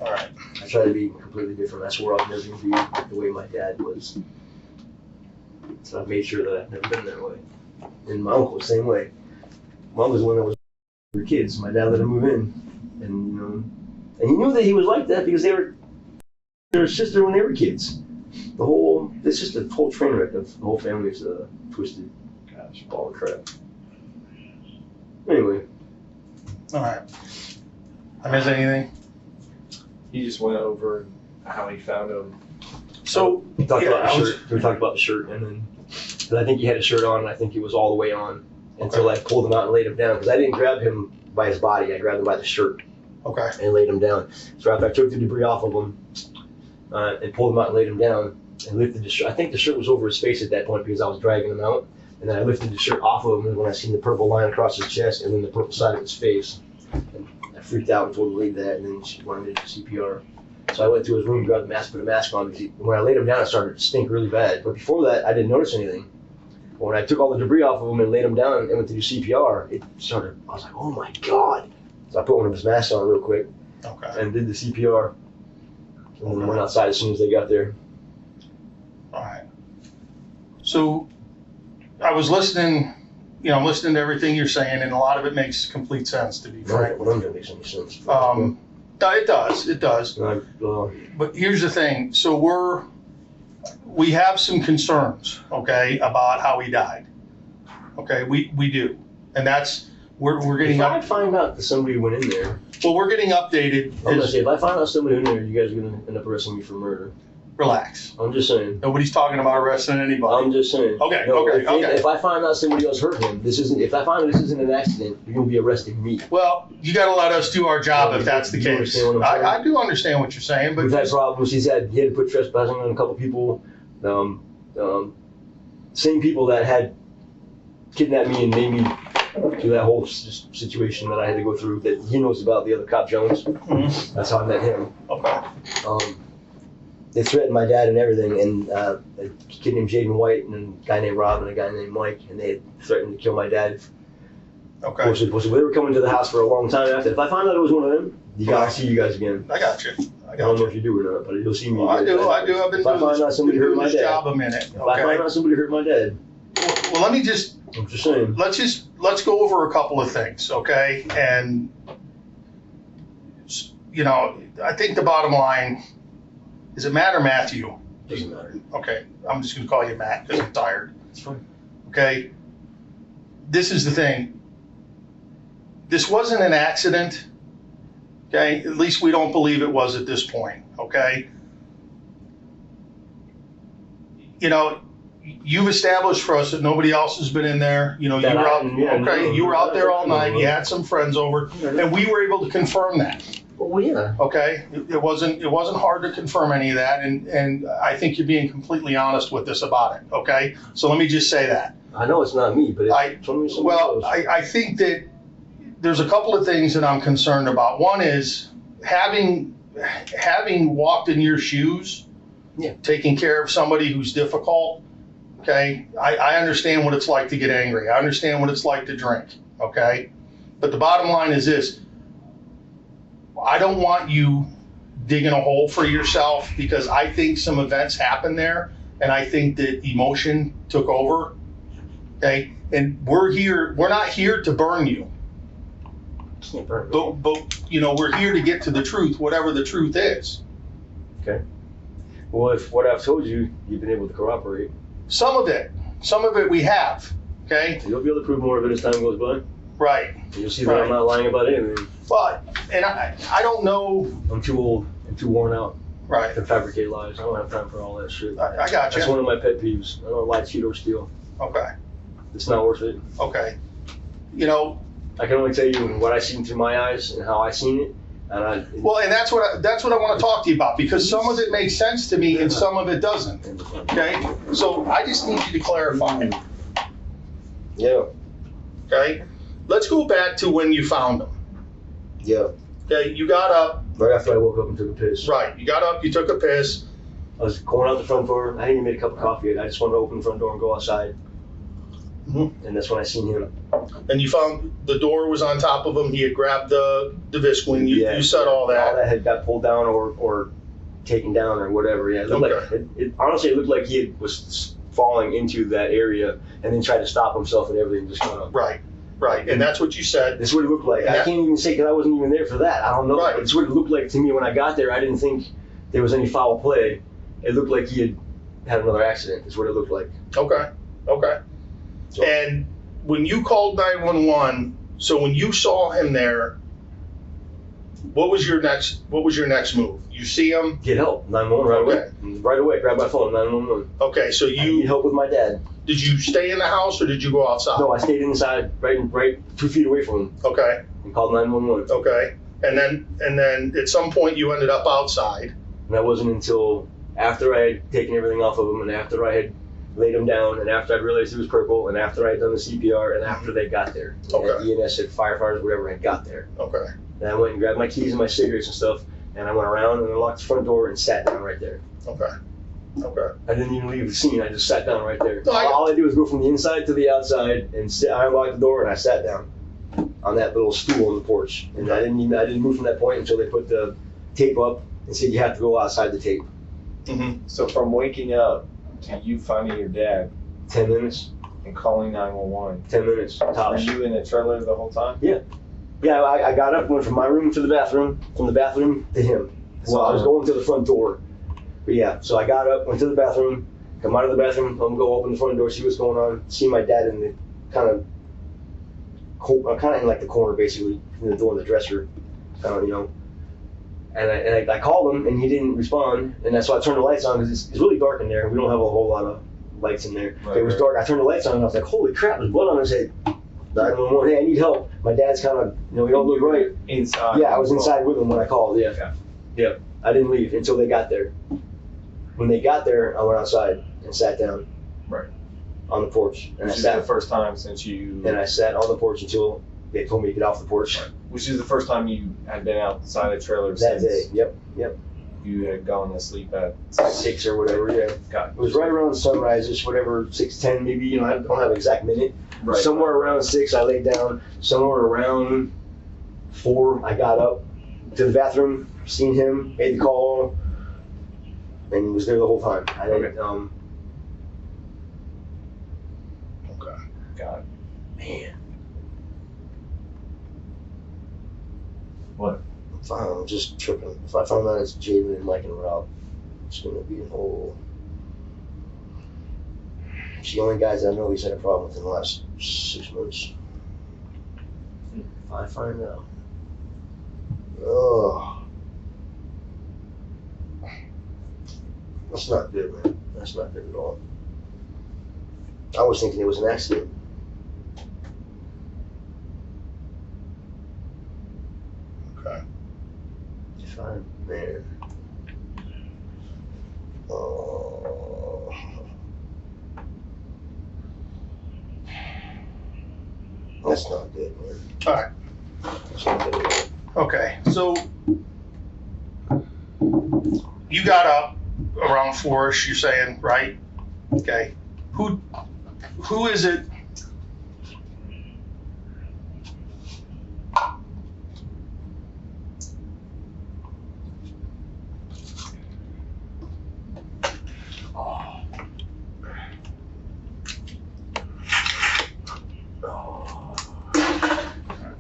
all right. I try to be completely different. I swore I was never going to be the way my dad was. So I've made sure that I've never been that way. And my uncle, same way. My uncle was the one that was for kids. My dad let him move in. And, you know, and he knew that he was like that because they were their sister when they were kids. It's just a whole train wreck of the whole family's twisted ball of crap. Anyway. All right. I miss anything? He just went over how he found him. So, We talked yeah, about I the was- shirt. We talked about the shirt, and then because I think he had a shirt on, and I think he was all the way on until I pulled him out and laid him down. Because I didn't grab him by his body; I grabbed him by the shirt okay. and laid him down. So after I took the debris off of him and pulled him out and laid him down and lifted the shirt, I think the shirt was over his face at that point because I was dragging him out. And then I lifted the shirt off of him, and when I seen the purple line across his chest and then the purple side of his face, and I freaked out and told him to leave that. And then she wanted me to do CPR. So I went to his room, grabbed the mask, put a mask on. Because when I laid him down, it started to stink really bad. But before that, I didn't notice anything. But when I took all the debris off of him and laid him down and went to do CPR, it started. I was like, "Oh my god!" So I put one of his masks on real quick Okay. and did the CPR, and then went outside as soon as they got there. All right. So, I was listening. I'm listening to everything you're saying, and a lot of it makes complete sense. To be frank, None of it makes any sense. It does. And But here's the thing. So we have some concerns, okay, about how he died. Okay, we do, and that's we're getting if I up. find out that somebody went in there, Well, we're getting updated. I'm gonna say if I find out somebody went in there, you guys are gonna end up arresting me for murder. Relax. I'm just saying. Nobody's talking about arresting anybody. I'm just saying. Okay, No, okay, okay. If I find out somebody else hurt him, if I find out this isn't an accident, you're gonna be arresting me. Well, you got to let us do our job Yeah, if that's the you case. understand what I'm saying? I do understand what you're saying, but We've had just- problems. He had to put trespassing on a couple people. Same people that had kidnapped me and made me do that whole situation that I had to go through that he knows about, the other cop Jones. Mhm. That's how I met him. Okay. They threatened my dad and everything, and a kid named Jaden White and a guy named Rob and a guy named Mike, and they had threatened to kill my dad. Okay. They were coming to the house for a long time after. If I find out it was one of them, I'll see you guys again. I got you. I I don't got know you. if you do or not, but you'll see me Well, I again. do. I've been If I doing find this, out somebody been hurt doing my this dad, job a minute. if I find Okay. out somebody hurt my dad, Well, let me just I'm just saying. let's go over a couple of things, okay? And I think the bottom line is it Matt or Matthew? Doesn't matter. Okay, I'm just going to call you Matt because I'm tired. It's fine. Okay, this is the thing. This wasn't an accident. Okay, at least we don't believe it was at this point. Okay, you've established for us that nobody else has been in there. You were out. You were out there all night. You had some friends over, and we were able to confirm that. Well, yeah. Okay, it wasn't hard to confirm any of that, and I think you're being completely honest with us about it. Okay, so let me just say that. I know it's not me, but I think that there's a couple of things that I'm concerned about. One is having walked in your shoes, taking care of somebody who's difficult. Okay, I understand what it's like to get angry. I understand what it's like to drink. Okay, but the bottom line is this. I don't want you digging a hole for yourself because I think some events happened there and I think that emotion took over. Okay. And we're not here to burn you. Can't burn. But we're here to get to the truth, whatever the truth is. Okay. Well, if what I've told you, you've been able to corroborate. Some of it we have. Okay. You'll be able to prove more of it as time goes by. Right. And you'll see that I'm not lying about anything. But I don't know. I'm too old and too worn out Right. to fabricate lies. I don't have time for all that shit. I got you. That's one of my pet peeves. I don't lie, cheat, or steal. Okay. It's not worth it. Okay. I can only tell you what I seen through my eyes and how I seen it. And Well, and that's what I want to talk to you about, because some of it makes sense to me and some of it doesn't. Okay. So I just need you to clarify. Yeah. Okay. Let's go back to when you found them. Yeah. Okay. You got up. Right after I woke up and took a piss. Right. You got up. You took a piss. I was going out the front door. I hadn't even made a cup of coffee yet. I just wanted to open the front door and go outside. Mm-hmm. And that's when I seen him. And you found the door was on top of him. He had grabbed the visqueen. You said all that. All that had got pulled down or taken down or whatever. Yeah. It looked like honestly, it looked like he was falling into that area and then tried to stop himself and everything, just kind of. Right. Right. And that's what you said. That's what it looked like. I can't even say because I wasn't even there for that. I don't know. Right. It's what it looked like to me when I got there. I didn't think there was any foul play. It looked like he had another accident. Is what it looked like. Okay. Okay. So, And when you called 911, so when you saw him there, what was your next move? You see him? get help. 911 right away. Right away. Grab my phone. 911. Okay, so I need help with my dad. did you stay in the house or did you go outside? No, I stayed inside, right 2 feet away from him, Okay. and called 911. Okay. And then at some point you ended up outside. And that wasn't until after I had taken everything off of him, and after I had laid him down, and after I realized he was purple, and after I had done the CPR, and after they got there. Okay. And EMS, firefighters, whatever, had got there. Okay. And I went and grabbed my keys and my cigarettes and stuff, and I went around and I locked the front door and sat down right there. Okay. Okay. I didn't even leave the scene. I just sat down right there. No, All I did was go from the inside to the outside, and I unlocked the door and I sat down on that little stool on the porch. And I didn't move from that point until they put the tape up and said you have to go outside the tape. Mm-hmm. So from waking up to you finding your dad 10 minutes. and calling 911, 10 minutes. were Tops. you in a trailer the whole time? Yeah, I got up, went from my room to the bathroom, from the bathroom to him. Well, I was going to the front door. But yeah, so I got up, went to the bathroom, come out of the bathroom, I'm gonna go open the front door, see what's going on, see my dad in the kind of in like the corner basically, in the door of the dresser, kind of, And I called him and he didn't respond, and that's why I turned the lights on because it's really dark in there. We don't have a whole lot of lights in there. Right, It was dark. I turned the lights on and I was like, holy crap, there's blood on his head. 911, hey, I need help. My dad's kind of, we don't look right. Inside. Yeah, I was inside with him when I called. Yeah. Okay. Yeah. I didn't leave until they got there. When they got there, I went outside and sat down. Right. On the porch, and Which is the first time since you. And I sat on the porch until they told me to get off the porch. Which is the first time you had been outside the trailer That since day. Yep. you had gone to sleep at 6 or whatever. Yeah. Got It was right around sunrise-ish, whatever, 6:10 maybe. I don't have an exact minute. right. Somewhere around 6, I laid down. Somewhere around 4, I got up to the bathroom, seen him, made the call, and was there the whole time. I didn't. Okay. Got it. Man. What? I'm just tripping. If I find out it's Jalen and Mike and Rob, it's gonna be an whole. It's the only guys I know he's had a problem with in the last 6 months. If I find out. Oh. That's not good, man. That's not good at all. I was thinking it was an accident. Okay. Fine, man. Oh. That's not good, man. All right. That's not good at Okay. So you got up around 4-ish, you're saying, right? Okay. Who is it?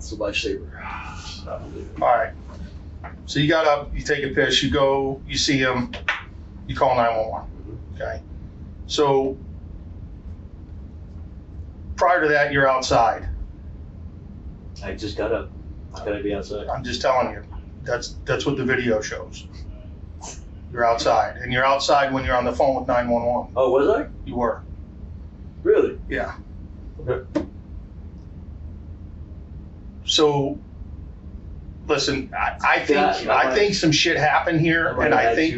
It's a lifesaver. I believe it. All right. So you got up, you take a piss, you go, you see him, you call 911. Okay. So prior to that, you're outside. I just got up. I gotta be outside. I'm just telling you, that's what the video shows. You're outside, and you're outside when you're on the phone with 911. Oh, was I? You were. Really? Yeah. Okay. So, listen, I think some shit happened here, and I think.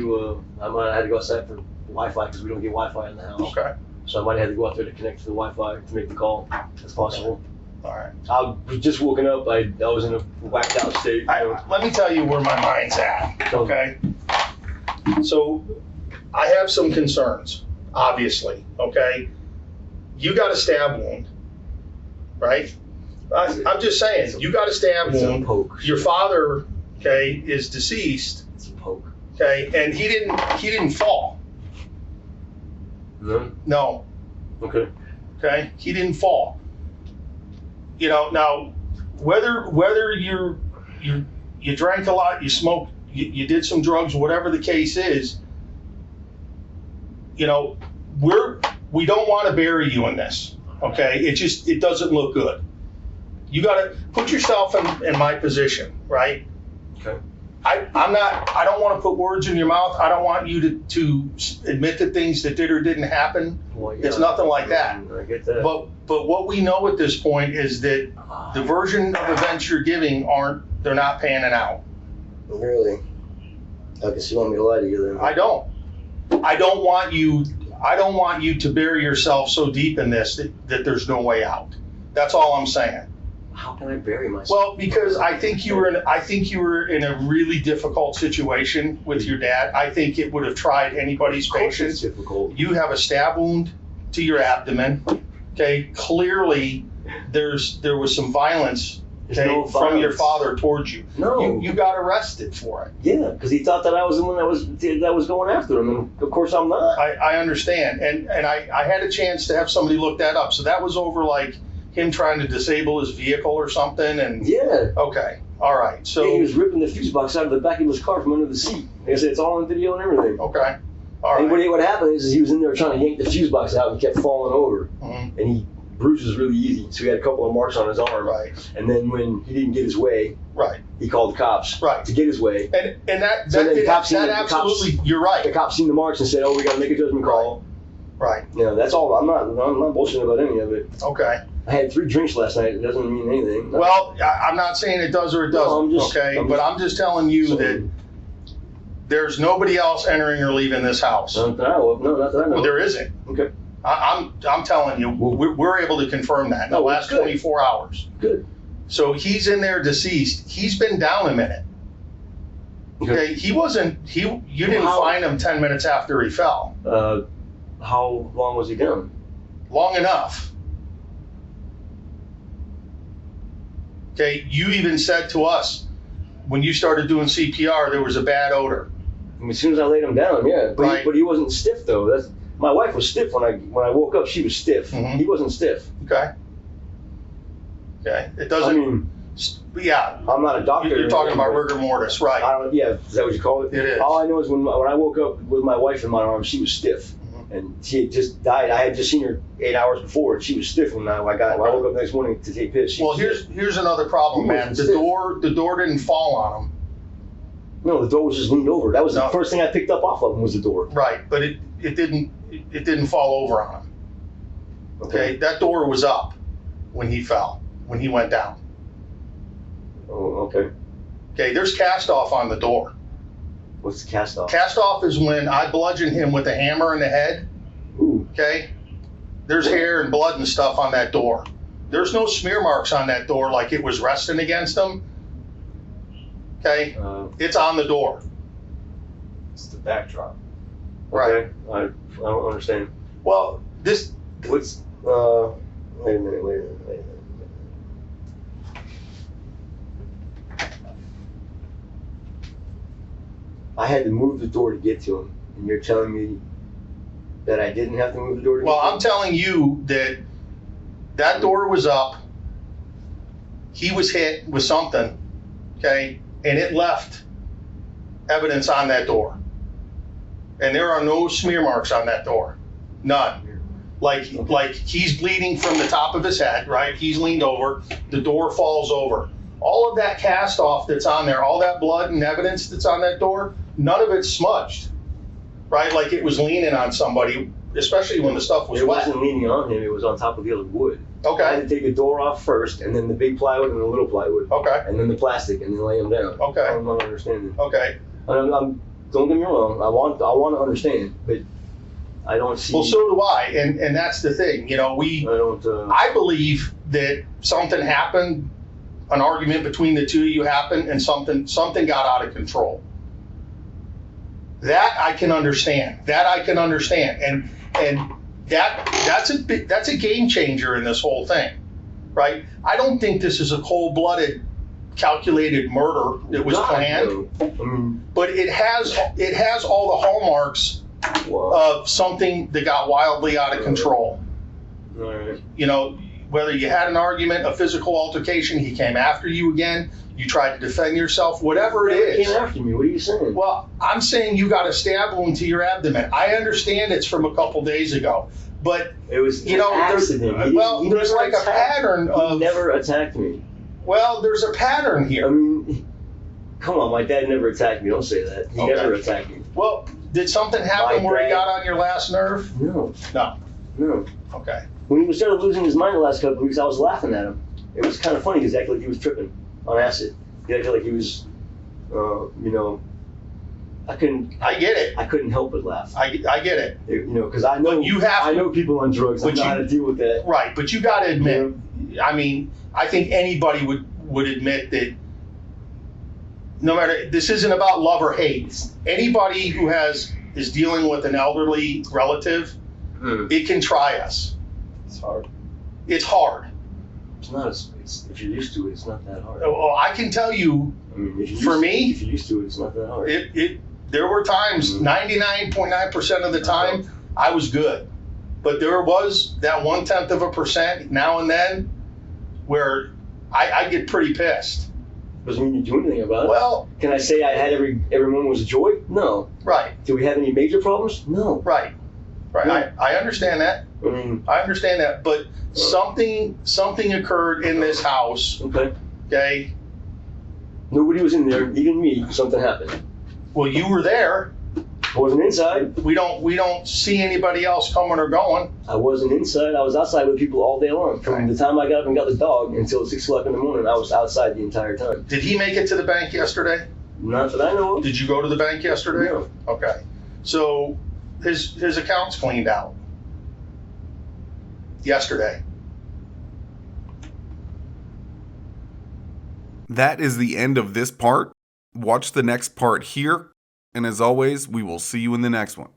I might have had to go outside for Wi-Fi because we don't get Wi-Fi in the house. Okay. So I might have to go out there to connect to the Wi-Fi to make the call. That's possible. All right. I was just woken up. I was in a whacked out state. Let me tell you where my mind's at. Okay. So, I have some concerns, obviously. Okay. You got a stab wound, right? I'm just saying, you got a stab It's a wound. poke. Your father, okay, is deceased. It's a poke. Okay, and he didn't fall. No? No. Okay. Okay, he didn't fall. You know, now whether you drank a lot, you smoked, you did some drugs, whatever the case is, you know, we don't want to bury you in this. Okay, it doesn't look good. You got to put yourself in my position, right? Okay. I don't want to put words in your mouth. I don't want you to admit to things that did or didn't happen. Well, yeah, It's nothing like that. I get that. But what we know at this point is that the version of events you're giving they're not panning out. Really? I guess you want me to lie to you then. I don't want you to bury yourself so deep in this that there's no way out. That's all I'm saying. How can I bury myself? Well, because I think you were in a really difficult situation with your dad. I think it would have tried anybody's patience. It's difficult. You have a stab wound to your abdomen. Okay, clearly there was some violence, There's okay, no from your violence. father towards you. No. You got arrested for it. Yeah, because he thought that I was the one that was going after him, and of course I'm not. I understand, and I had a chance to have somebody look that up. So that was over like him trying to disable his vehicle or something, and Yeah. okay, all right. So Yeah, he was ripping the fuse box out of the back of his car from under the seat. Like I said, it's all on video and everything. okay, all And right. what happened is he was in there trying to yank the fuse box out and kept falling over. Mhm. And he bruises really easy, so he had a couple of marks on his arm. Right, And then when he didn't get his way, right, he called the cops Right. to get his way. and that So then the cops seen that the cops- absolutely, you're right, The cops seen the marks and said, "Oh, we got to make a judgment call." right, You know, that's all. I'm not bullshitting about any of it. okay. I had 3 drinks last night. It doesn't mean anything. Well, I'm not saying it does or it doesn't, but I'm just telling you that there's nobody else entering or leaving this house. Not that I know of. No, not that I know. Well, of. there isn't. Okay. I'm telling you, we're able to confirm that in the Oh, last good. 24 hours. Good. So he's in there deceased. He's been down a minute. Okay, you didn't How- find him 10 minutes after he fell. How long was he down? Long enough. Okay, you even said to us when you started doing CPR there was a bad odor. I mean, as soon as I laid him down, yeah. But Right. he wasn't stiff though. My wife was stiff when I woke up. She was stiff. Mhm. He wasn't stiff. Okay. Okay, it I doesn't. mean, Yeah, I'm not a doctor. you're talking about rigor mortis, right? I don't. Yeah, is that what you call it? It is. All I know is when I woke up with my wife in my arms, she was stiff, and she had just died. I had just seen her 8 hours before, and she was stiff when I woke up the next morning to take piss. She Well, was stiff. here's another problem, He man. wasn't The stiff. door didn't fall on him, No, the door was just leaned over. That was No. the first thing I picked up off of him was the door. right? But it didn't fall over on him. Okay, that door was up when he fell, when he went down. Oh, okay. Okay, there's cast off on the door. What's the cast off? Cast off is when I bludgeoned him with a hammer in the head. Ooh. Okay, there's hair and blood and stuff on that door. There's no smear marks on that door like it was resting against him. Okay, it's on the door. It's the backdrop. Right. Okay. I don't understand. Well, this What's wait a minute. I had to move the door to get to him, and you're telling me that I didn't have to move the door to Well, get to I'm telling you that door was up he was hit with something, okay, and it left evidence on that door. And there are no smear marks on that door. None. Like he's bleeding from the top of his head, right? He's leaned over, the door falls over. All of that cast off that's on there, all that blood and evidence that's on that door, none of it's smudged, right? Like it was leaning on somebody, especially when the stuff was It wet. wasn't leaning on him, it was on top of the other wood. I Okay, had to take the door off first, and then the big plywood and the little plywood, okay, and then the plastic, and then lay him down. Okay. I'm not understanding. okay. Don't get me wrong, I want to understand, but I don't see. Well, so do I, and that's the thing, you know, I believe that something happened, an argument between the two of you happened, and something got out of control. That I can understand. And that's a game changer in this whole thing, right? I don't think this is a cold-blooded, calculated murder that was planned, but it has all the hallmarks of something that got wildly out of control. All right. You know, whether you had an argument, a physical altercation, he came after you again, you tried to defend yourself, whatever it He is. came after me. What are you saying? Well, I'm saying you got a stab wound to your abdomen. I understand it's from a couple days ago, but it was you know, an accident. there's like a pattern of. He never attacked me. Well, there's a pattern I here. mean, come on, my dad never attacked me. Don't say that. He Okay. never attacked me. Well, did something happen My where he dad- got on your last nerve? No. No. Okay. When he started losing his mind the last couple of weeks, I was laughing at him. It was kind of funny because he acted like he was tripping on acid. He acted like he was, you know, I get it. couldn't help but laugh. I get it. You know, because I know I know people on drugs. I know how to deal with that. Right, but you got to admit, I mean, I think anybody would admit that no matter, this isn't about love or hate. Anybody who is dealing with an elderly relative, it can try us. It's hard. It's hard. It's not. It's if you're used to it, it's not that hard. Well, I can tell you, I mean, if for me, if you're used to it, it's not that hard. there were times, 99.9% of the time, I was good. But there was that 0.1% now and then where I get pretty pissed. Doesn't mean you do anything about it. Well, Can I say I had every moment was a joy? No. right, Do we have any major problems? No. right. Yeah. I understand that. I mean, I understand that. But something occurred in this house, okay. okay? Nobody was in there, even me. Something happened. Well, you were there. I wasn't inside. We don't see anybody else coming or going. I wasn't inside. I was outside with people all day long. From the time I got up and got the dog until 6 o'clock in the morning, I was outside the entire time. Did he make it to the bank yesterday? Not that I know of. Did you go to the bank yesterday? No. Okay. So his account's cleaned out. Yesterday. That is the end of this part. Watch the next part here. And as always, we will see you in the next one.